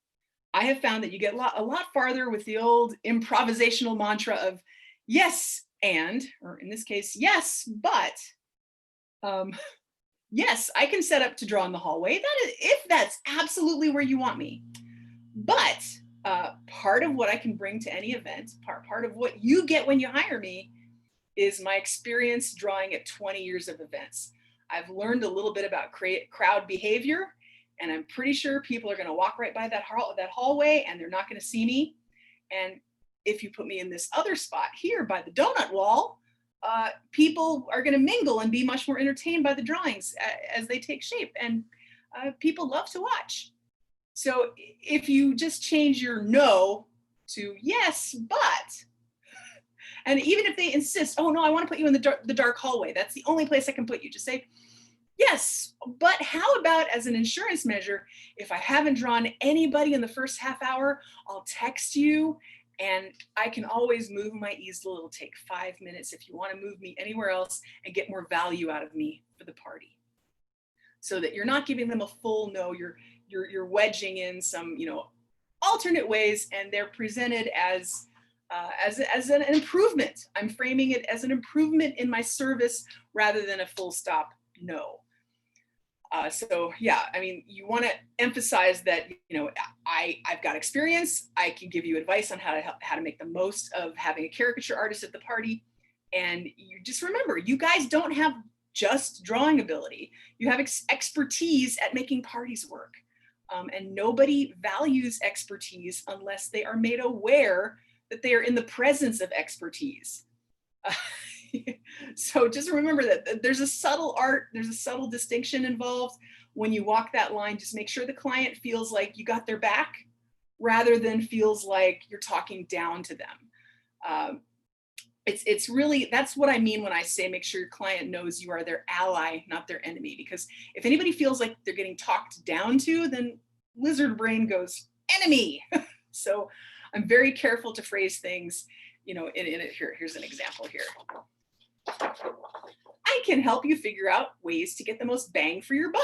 I have found that you get a lot farther with the old improvisational mantra of yes, and, or in this case, yes, but, yes, I can set up to draw in the hallway. That is, if that's absolutely where you want me. But part of what I can bring to any event, part of what you get when you hire me, is my experience drawing at 20 years of events. I've learned a little bit about crowd behavior, and I'm pretty sure people are going to walk right by that hallway and they're not going to see me. And if you put me in this other spot here by the donut wall, people are going to mingle and be much more entertained by the drawings as they take shape, and people love to watch. So if you just change your no to yes, but, and even if they insist, oh no, I want to put you in the dark hallway, that's the only place I can put you, just say, yes, but how about as an insurance measure, if I haven't drawn anybody in the first half hour, I'll text you, and I can always move my easel. It'll take 5 minutes if you want to move me anywhere else and get more value out of me for the party. So that you're not giving them a full no, you're wedging in some, alternate ways, and they're presented as an improvement. I'm framing it as an improvement in my service rather than a full stop no. So yeah, I mean, you want to emphasize that, I've got experience. I can give you advice on how to make the most of having a caricature artist at the party. And you just remember, you guys don't have just drawing ability. You have expertise at making parties work. And nobody values expertise unless they are made aware that they are in the presence of expertise. So just remember that there's a subtle art, there's a subtle distinction involved when you walk that line. Just make sure the client feels like you got their back rather than feels like you're talking down to them. It's really, that's what I mean when I say make sure your client knows you are their ally, not their enemy. Because if anybody feels like they're getting talked down to, then lizard brain goes enemy. So I'm very careful to phrase things, here's an example here. I can help you figure out ways to get the most bang for your buck.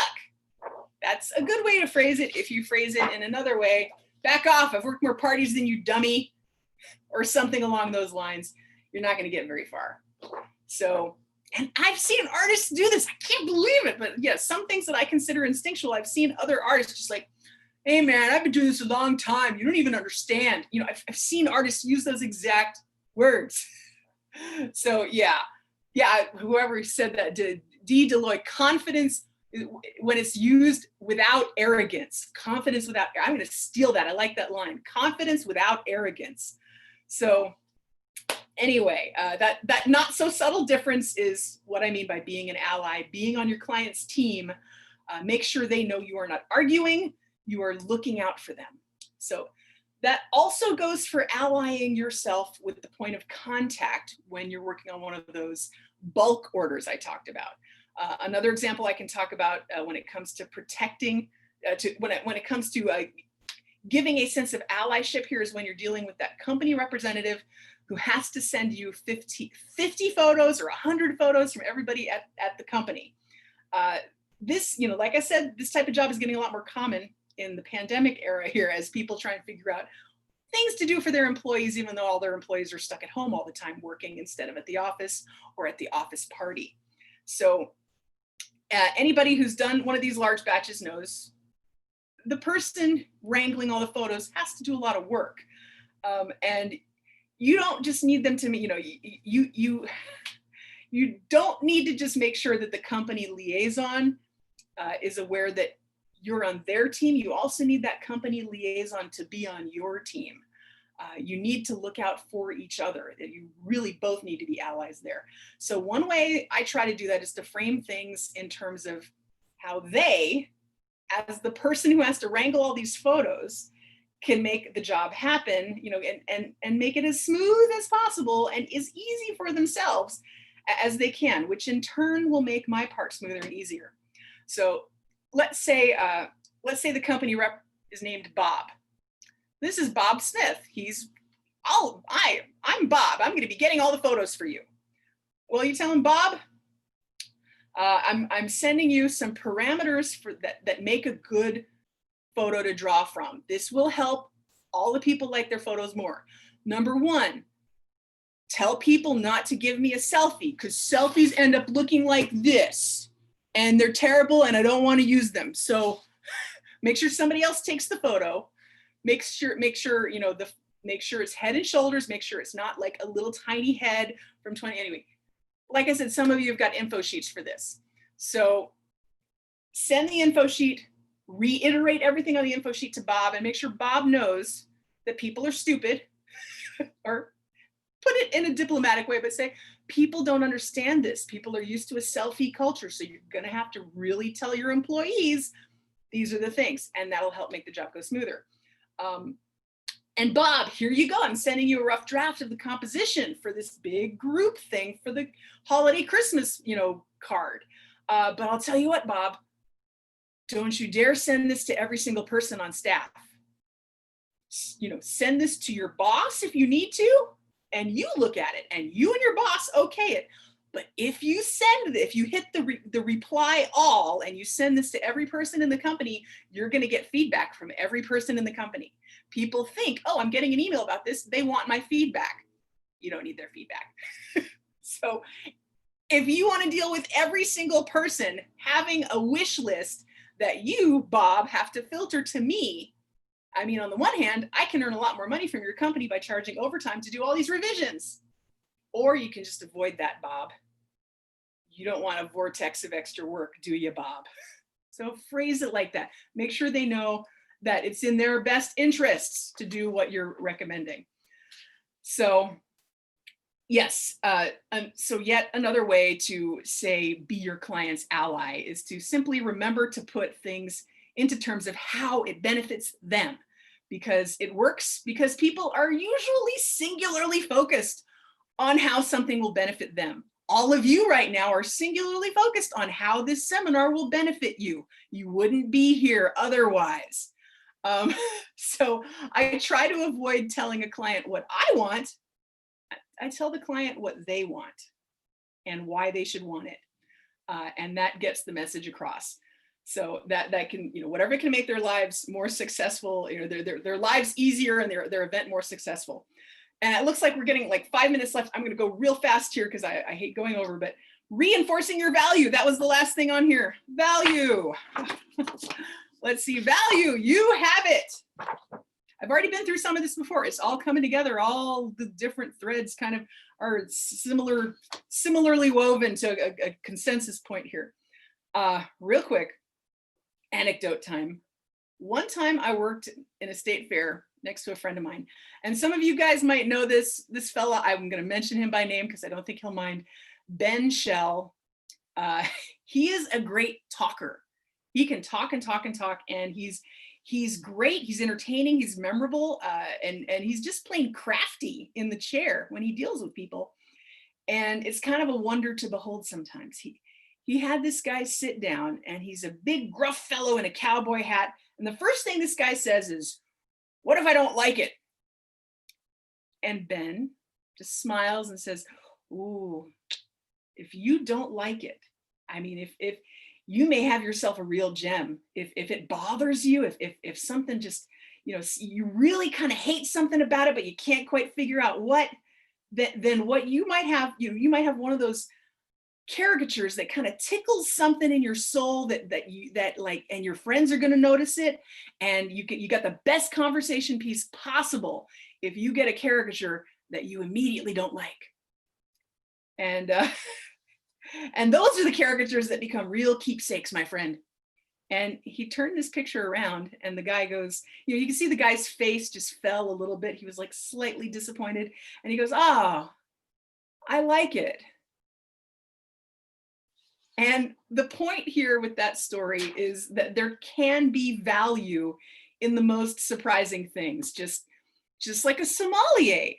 That's a good way to phrase it. If you phrase it in another way, back off, I've worked more parties than you, dummy, or something along those lines, you're not going to get very far. So, and I've seen artists do this. I can't believe it. But yeah, some things that I consider instinctual, I've seen other artists just like, hey man, I've been doing this a long time. You don't even understand. I've seen artists use those exact words. So yeah, whoever said that, D. Deloy, confidence, when it's used without arrogance, confidence without, I'm going to steal that. I like that line, confidence without arrogance. So anyway, that not so subtle difference is what I mean by being an ally, being on your client's team. Make sure they know you are not arguing, you are looking out for them. So that also goes for allying yourself with the point of contact when you're working on one of those bulk orders I talked about. Another example I can talk about when it comes to protecting, when it comes to giving a sense of allyship here is when you're dealing with that company representative who has to send you 50 photos or 100 photos from everybody at the company. This, like I said, this type of job is getting a lot more common. in the pandemic era here, as people try and figure out things to do for their employees, even though all their employees are stuck at home all the time working instead of at the office or at the office party. So anybody who's done one of these large batches knows the person wrangling all the photos has to do a lot of work. And you don't just need them to, you don't need to just make sure that the company liaison is aware that you're on their team. You also need that company liaison to be on your team. You need to look out for each other. That you really both need to be allies there. So one way I try to do that is to frame things in terms of how they, as the person who has to wrangle all these photos, can make the job happen, and make it as smooth as possible and as easy for themselves as they can, which in turn will make my part smoother and easier. So let's say the company rep is named Bob. This is Bob Smith. I'm Bob. I'm going to be getting all the photos for you. Well, you tell him, Bob, I'm sending you some parameters for that make a good photo to draw from. This will help all the people like their photos more. Number one, tell people not to give me a selfie, because selfies end up looking like this and they're terrible and I don't want to use them. So make sure somebody else takes the photo. Make sure it's head and shoulders. Make sure it's not like a little tiny head from 20. Anyway, like I said, some of you have got info sheets for this. So send the info sheet, reiterate everything on the info sheet to Bob, and make sure Bob knows that people are stupid, or put it in a diplomatic way, but say, people don't understand this. People are used to a selfie culture. So you're going to have to really tell your employees, these are the things, and that'll help make the job go smoother. And Bob, here you go. I'm sending you a rough draft of the composition for this big group thing for the holiday Christmas, card. But I'll tell you what, Bob, don't you dare send this to every single person on staff. Send this to your boss if you need to, and you look at it, and you and your boss okay it. But if you hit the reply all and you send this to every person in the company, you're going to get feedback from every person in the company. People think, oh, I'm getting an email about this. They want my feedback. You don't need their feedback. So if you want to deal with every single person having a wish list that you, Bob, have to filter to me, I mean, on the one hand, I can earn a lot more money from your company by charging overtime to do all these revisions. Or you can just avoid that, Bob. You don't want a vortex of extra work, do you, Bob? So phrase it like that. Make sure they know that it's in their best interests to do what you're recommending. So yes, so yet another way to say be your client's ally is to simply remember to put things into terms of how it benefits them, because it works because people are usually singularly focused on how something will benefit them. All of you right now are singularly focused on how this seminar will benefit you. You wouldn't be here otherwise. So I try to avoid telling a client what I want. I tell the client what they want and why they should want it. And that gets the message across. So that can, whatever can make their lives more successful, their lives easier and their event more successful. And it looks like we're getting like 5 minutes left. I'm going to go real fast here because I hate going over, but reinforcing your value. That was the last thing on here. Value. Let's see. Value. You have it. I've already been through some of this before. It's all coming together. All the different threads kind of are similarly woven to a consensus point here. Real quick, anecdote time. One time I worked in a state fair next to a friend of mine. And some of you guys might know this fella. I'm going to mention him by name because I don't think he'll mind. Ben Shell. He is a great talker. He can talk and talk and talk, and he's great. He's entertaining. He's memorable, and he's just plain crafty in the chair when he deals with people. And it's kind of a wonder to behold sometimes. He had this guy sit down, and he's a big gruff fellow in a cowboy hat. And the first thing this guy says is, "What if I don't like it?" And Ben just smiles and says, "Ooh, if you don't like it, I mean, if you may have yourself a real gem. If it bothers you, if something just, you really kind of hate something about it, but you can't quite figure out what, then what you might have, you might have one of those caricatures that kind of tickles something in your soul that like, and your friends are going to notice it, and you got the best conversation piece possible if you get a caricature that you immediately don't like. And and those are the caricatures that become real keepsakes, my friend. And he turned this picture around, and the guy goes, you can see the guy's face just fell a little bit. He was like slightly disappointed, and he goes, "Oh, I like it." And the point here with that story is that there can be value in the most surprising things. Just like a sommelier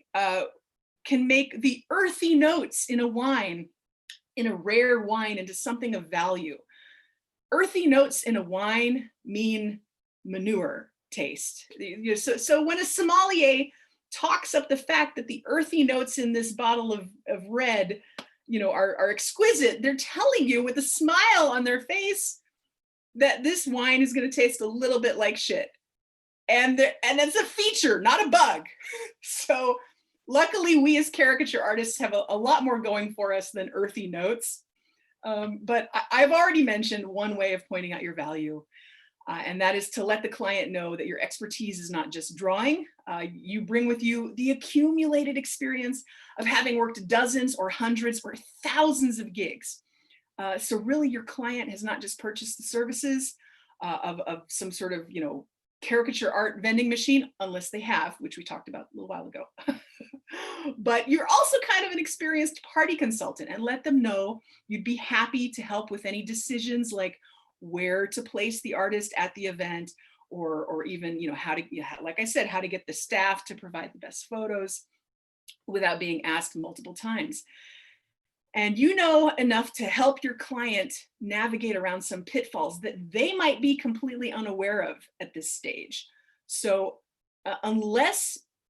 can make the earthy notes in a wine, in a rare wine, into something of value. Earthy notes in a wine mean manure taste. So when a sommelier talks up the fact that the earthy notes in this bottle of red, are exquisite, they're telling you with a smile on their face that this wine is going to taste a little bit like shit. And it's a feature, not a bug. So luckily, we as caricature artists have a lot more going for us than earthy notes. But I've already mentioned one way of pointing out your value, and that is to let the client know that your expertise is not just drawing. You bring with you the accumulated experience of having worked dozens or hundreds or thousands of gigs. So really, your client has not just purchased the services of some sort of, caricature art vending machine, unless they have, which we talked about a little while ago. But you're also kind of an experienced party consultant, and let them know you'd be happy to help with any decisions like where to place the artist at the event, or even, how to, like I said, how to get the staff to provide the best photos without being asked multiple times. And you know enough to help your client navigate around some pitfalls that they might be completely unaware of at this stage. So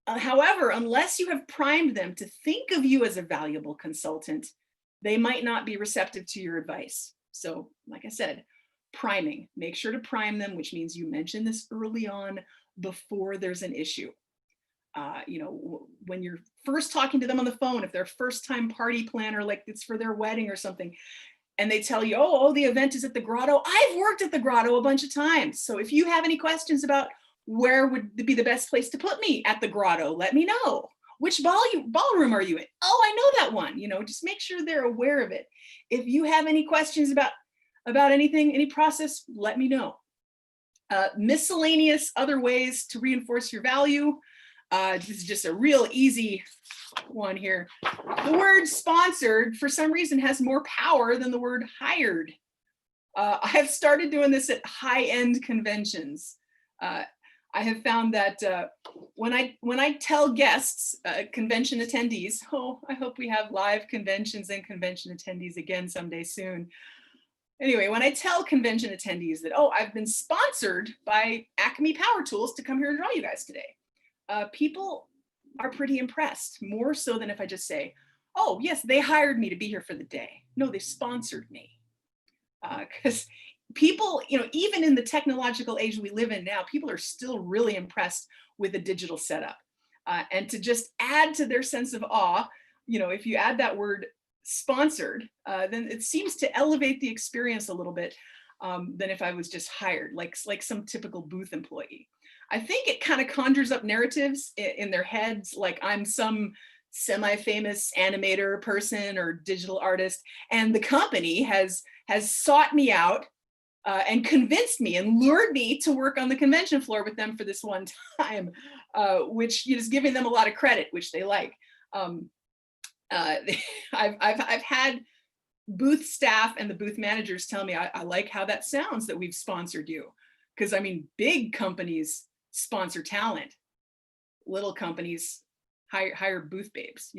however, unless you have primed them to think of you as a valuable consultant, they might not be receptive to your advice. So like I said, priming, make sure to prime them, which means you mention this early on before there's an issue. When you're first talking to them on the phone, if they're a first-time party planner, like it's for their wedding or something, and they tell you, oh, the event is at the Grotto. I've worked at the Grotto a bunch of times. So if you have any questions about where would be the best place to put me at the Grotto, let me know. Which ballroom are you in? Oh, I know that one. Just make sure they're aware of it. If you have any questions about anything, any process, let me know. Miscellaneous other ways to reinforce your value. This is just a real easy one here. The word sponsored, for some reason, has more power than the word hired. I have started doing this at high-end conventions. I have found that when I tell guests, convention attendees, I hope we have live conventions and convention attendees again someday soon. Anyway, when I tell convention attendees that, I've been sponsored by Acme Power Tools to come here and draw you guys today, people are pretty impressed, more so than if I just say, oh, yes, they hired me to be here for the day. No, they sponsored me. Because people, even in the technological age we live in now, people are still really impressed with a digital setup. And to just add to their sense of awe, if you add that word sponsored, then it seems to elevate the experience a little bit than if I was just hired, like some typical booth employee. I think it kind of conjures up narratives in their heads, like I'm some semi-famous animator person or digital artist, and the company has sought me out and convinced me and lured me to work on the convention floor with them for this one time, which is giving them a lot of credit, which they like. I've had booth staff and the booth managers tell me, I like how that sounds that we've sponsored you. Because I mean, big companies sponsor talent, little companies hire booth babes,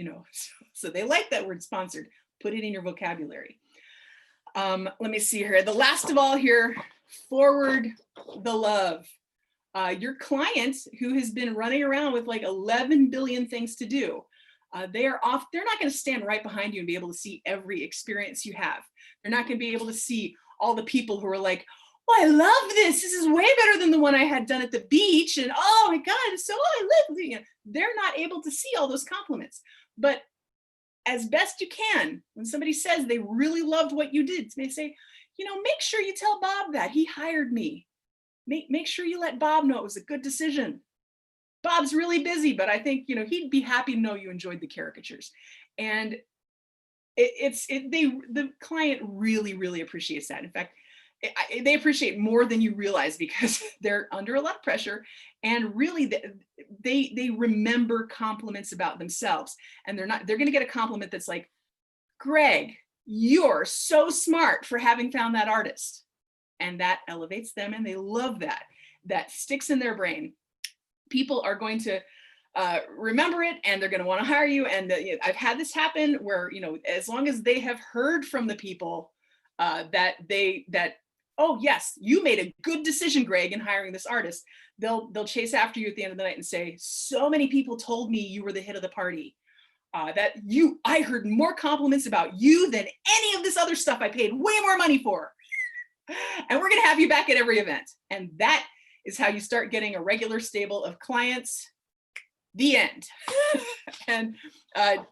so they like that word sponsored. Put it in your vocabulary. Let me see here. The last of all here, forward the love. Your client who has been running around with like 11 billion things to do, they're not going to stand right behind you and be able to see every experience you have. They're not going to be able to see all the people who are like, oh, I love this. This is way better than the one I had done at the beach. And oh my God, so I live, you know, they're not able to see all those compliments. But as best you can, when somebody says they really loved what you did, they say, you know, make sure you tell Bob that he hired me. Make sure you let Bob know it was a good decision. Bob's really busy, but I think, you know, he'd be happy to know you enjoyed the caricatures. And the client really, really appreciates that. In fact, they appreciate more than you realize because they're under a lot of pressure, and really they remember compliments about themselves, and they're going to get a compliment that's like, Greg, you're so smart for having found that artist. And that elevates them, and they love that. That sticks in their brain. People are going to remember it, and they're going to want to hire you. And I've had this happen where, you know, as long as they have heard from the people that oh yes, you made a good decision, Greg, in hiring this artist, they'll chase after you at the end of the night and say, so many people told me you were the hit of the party. I heard more compliments about you than any of this other stuff I paid way more money for. And we're going to have you back at every event. And that is how you start getting a regular stable of clients. The end. And if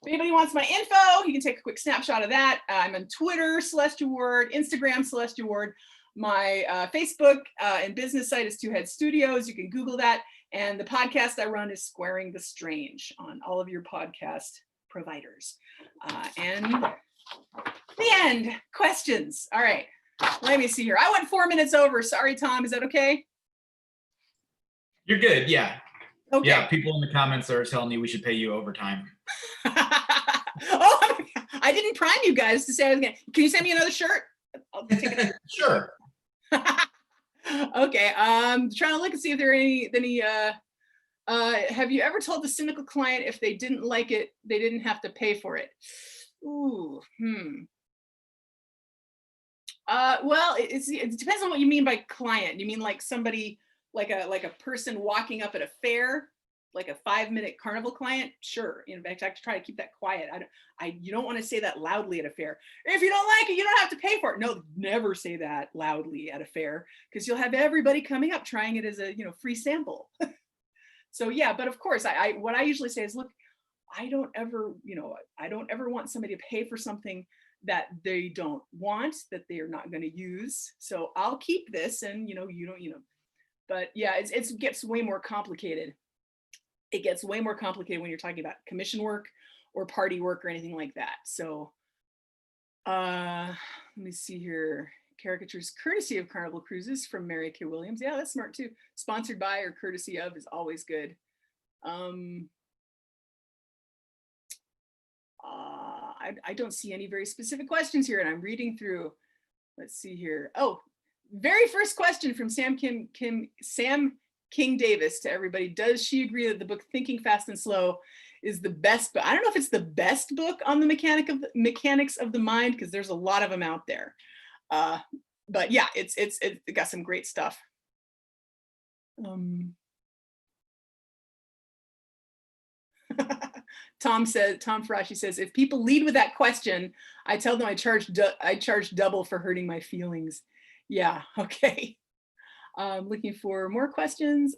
anybody wants my info, you can take a quick snapshot of that. I'm on Twitter, Celestia Ward, Instagram, Celestia Ward. My Facebook and business site is Two Head Studios. You can Google that. And the podcast I run is Squaring the Strange on all of your podcast providers. And the end. Questions. All right. Let me see here. I went 4 minutes over. Sorry, Tom. Is that okay? You're good. Yeah. Okay. Yeah. People in the comments are telling you we should pay you overtime. Oh, I didn't prime you guys to say I was gonna. Can you send me another shirt? I'll take it. Sure. Okay. Trying to look and see if there are any. Have you ever told the cynical client if they didn't like it, they didn't have to pay for it? Ooh. Well, it depends on what you mean by client. You mean like somebody, like a person walking up at a fair, like a 5-minute carnival client? Sure. In fact, I try to keep that quiet. You don't want to say that loudly at a fair. If you don't like it, you don't have to pay for it. No, never say that loudly at a fair, because you'll have everybody coming up trying it as a, free sample. So yeah, but of course, what I usually say is, look, I don't ever want somebody to pay for something that they don't want, that they're not going to use. So I'll keep this, and you don't. But yeah, it gets way more complicated. It gets way more complicated when you're talking about commission work or party work or anything like that. So let me see here. Caricatures courtesy of Carnival Cruises from Mary K. Williams. Yeah, that's smart too. Sponsored by or courtesy of is always good. I don't see any very specific questions here, and I'm reading through. Let's see here. Oh, very first question from Sam King Davis to everybody. Does she agree that the book Thinking Fast and Slow is the best book? I don't know if it's the best book on the mechanics of the mind, because there's a lot of them out there. But yeah, it's got some great stuff. Tom Farashi says, if people lead with that question, I tell them I charge double for hurting my feelings. Yeah, okay. Looking for more questions.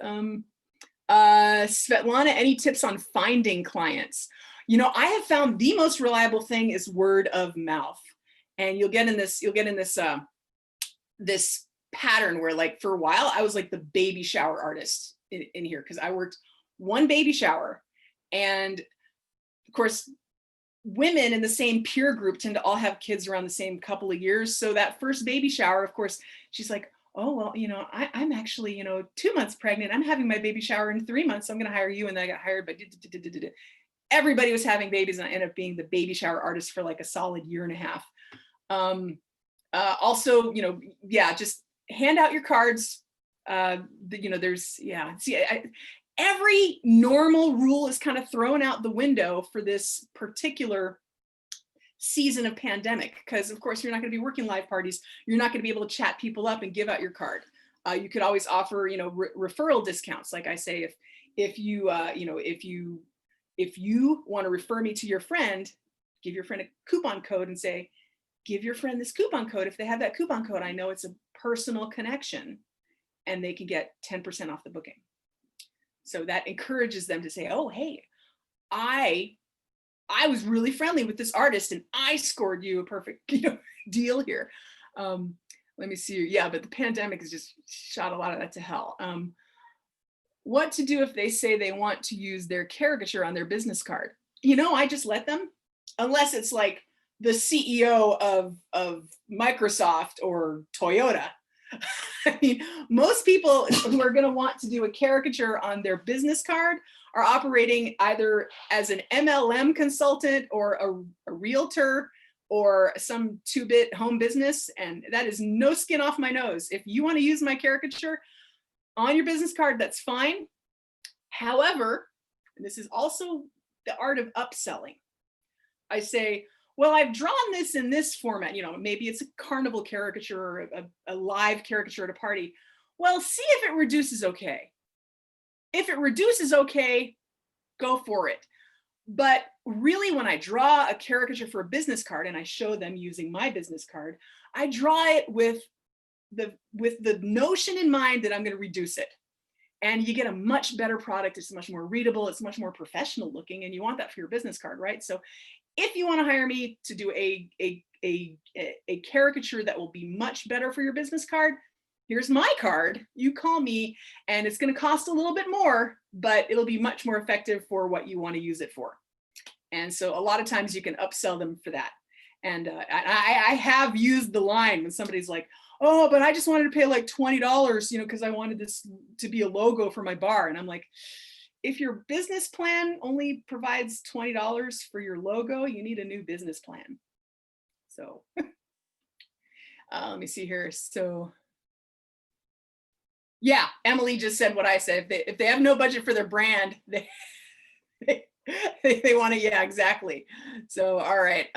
Svetlana, any tips on finding clients? I have found the most reliable thing is word of mouth. And you'll get in this this pattern where, like, for a while I was like the baby shower artist in here, because I worked one baby shower, and of course women in the same peer group tend to all have kids around the same couple of years. So that first baby shower, of course, she's like, oh, well, I'm actually, 2 months pregnant. I'm having my baby shower in 3 months. So I'm going to hire you. And then I got hired by everybody was having babies, and I ended up being the baby shower artist for like a solid year and a half. Also, just hand out your cards. Every normal rule is kind of thrown out the window for this particular season of pandemic, because of course you're not going to be working live parties. You're not going to be able to chat people up and give out your card. You could always offer, referral discounts. Like I say, if you want to refer me to your friend, give your friend a coupon code and say, give your friend this coupon code. If they have that coupon code, I know it's a personal connection and they can get 10% off the booking. So that encourages them to say, oh, hey, I was really friendly with this artist and I scored you a perfect deal here. Let me see. Yeah, but the pandemic has just shot a lot of that to hell. What to do if they say they want to use their caricature on their business card? I just let them, unless it's like the CEO of Microsoft or Toyota. I mean, most people who are going to want to do a caricature on their business card are operating either as an MLM consultant or a realtor or some 2-bit home business. And that is no skin off my nose. If you want to use my caricature on your business card, that's fine. However, and this is also the art of upselling. I say, well, I've drawn this in this format, maybe it's a carnival caricature or a live caricature at a party. Well, see if it reduces okay. If it reduces okay, go for it. But really, when I draw a caricature for a business card and I show them using my business card, I draw it with the notion in mind that I'm going to reduce it. And you get a much better product. It's much more readable. It's much more professional looking. And you want that for your business card, right? So if you want to hire me to do a caricature that will be much better for your business card, here's my card. You call me and it's going to cost a little bit more, but it'll be much more effective for what you want to use it for. And so a lot of times you can upsell them for that. And I have used the line when somebody's like, oh, but I just wanted to pay like $20, because I wanted this to be a logo for my bar. And I'm like, if your business plan only provides $20 for your logo, you need a new business plan. So let me see here. So yeah, Emily just said what I said. If they have no budget for their brand, they want to, yeah, exactly. So, all right.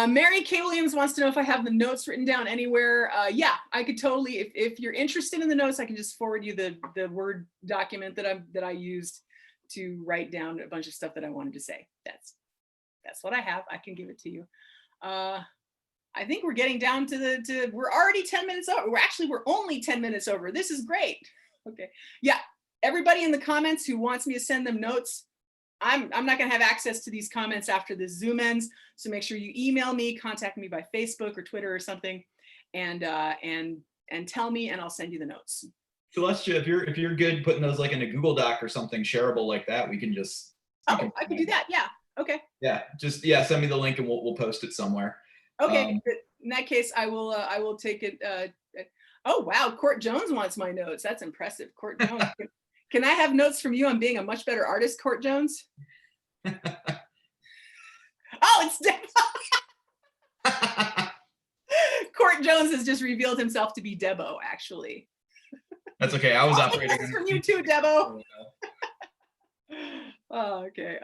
Mary K. Williams wants to know if I have the notes written down anywhere. Yeah, I could totally, if you're interested in the notes, I can just forward you the Word document that I used to write down a bunch of stuff that I wanted to say. That's what I have. I can give it to you. I think we're getting down to we're already 10 minutes over. We're only 10 minutes over. This is great. Okay. Yeah. Everybody in the comments who wants me to send them notes, I'm not going to have access to these comments after this Zoom ends. So make sure you email me, contact me by Facebook or Twitter or something, and tell me, and I'll send you the notes. Celestia, if you're good putting those like in a Google Doc or something shareable like that, we can just. I can do that. Yeah. Okay. Yeah. Just send me the link and we'll post it somewhere. Okay. In that case, I will take it. Oh wow, Court Jones wants my notes. That's impressive, Court Jones. Can I have notes from you on being a much better artist, Court Jones? Oh, it's Debo. Court Jones has just revealed himself to be Debo, actually. That's okay. I was I'll operating. take notes from you too, Debo. Oh, okay.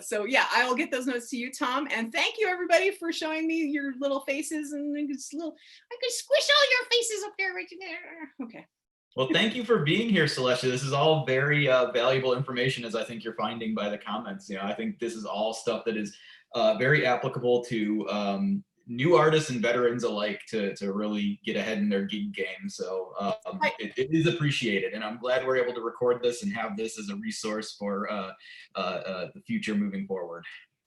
So yeah, I will get those notes to you, Tom. And thank you everybody for showing me your little faces and just I could squish all your faces up there right there. Okay. Well, thank you for being here, Celestia. This is all very valuable information, as I think you're finding by the comments. I think this is all stuff that is very applicable to new artists and veterans alike to really get ahead in their gig game. So it is appreciated, and I'm glad we're able to record this and have this as a resource for the future moving forward.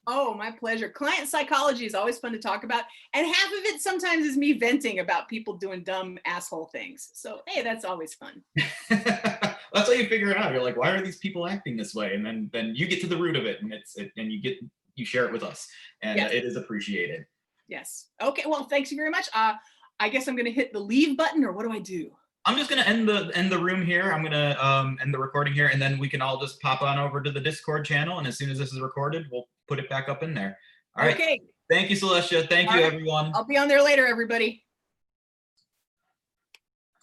Oh, my pleasure. Client psychology is always fun to talk about. And half of it sometimes is me venting about people doing dumb asshole things. So, hey, that's always fun. That's how you figure it out. You're like, why are these people acting this way? And then you get to the root of it, and you share it with us, and yes. It is appreciated. Yes. Okay. Well, thanks you very much. I guess I'm going to hit the leave button, or what do I do? I'm just going to end the room here. I'm going to end the recording here, and then we can all just pop on over to the Discord channel. And as soon as this is recorded, we'll put it back up in there. All right. Okay. Thank you, Celestia. Thank you, everyone. I'll be on there later, everybody.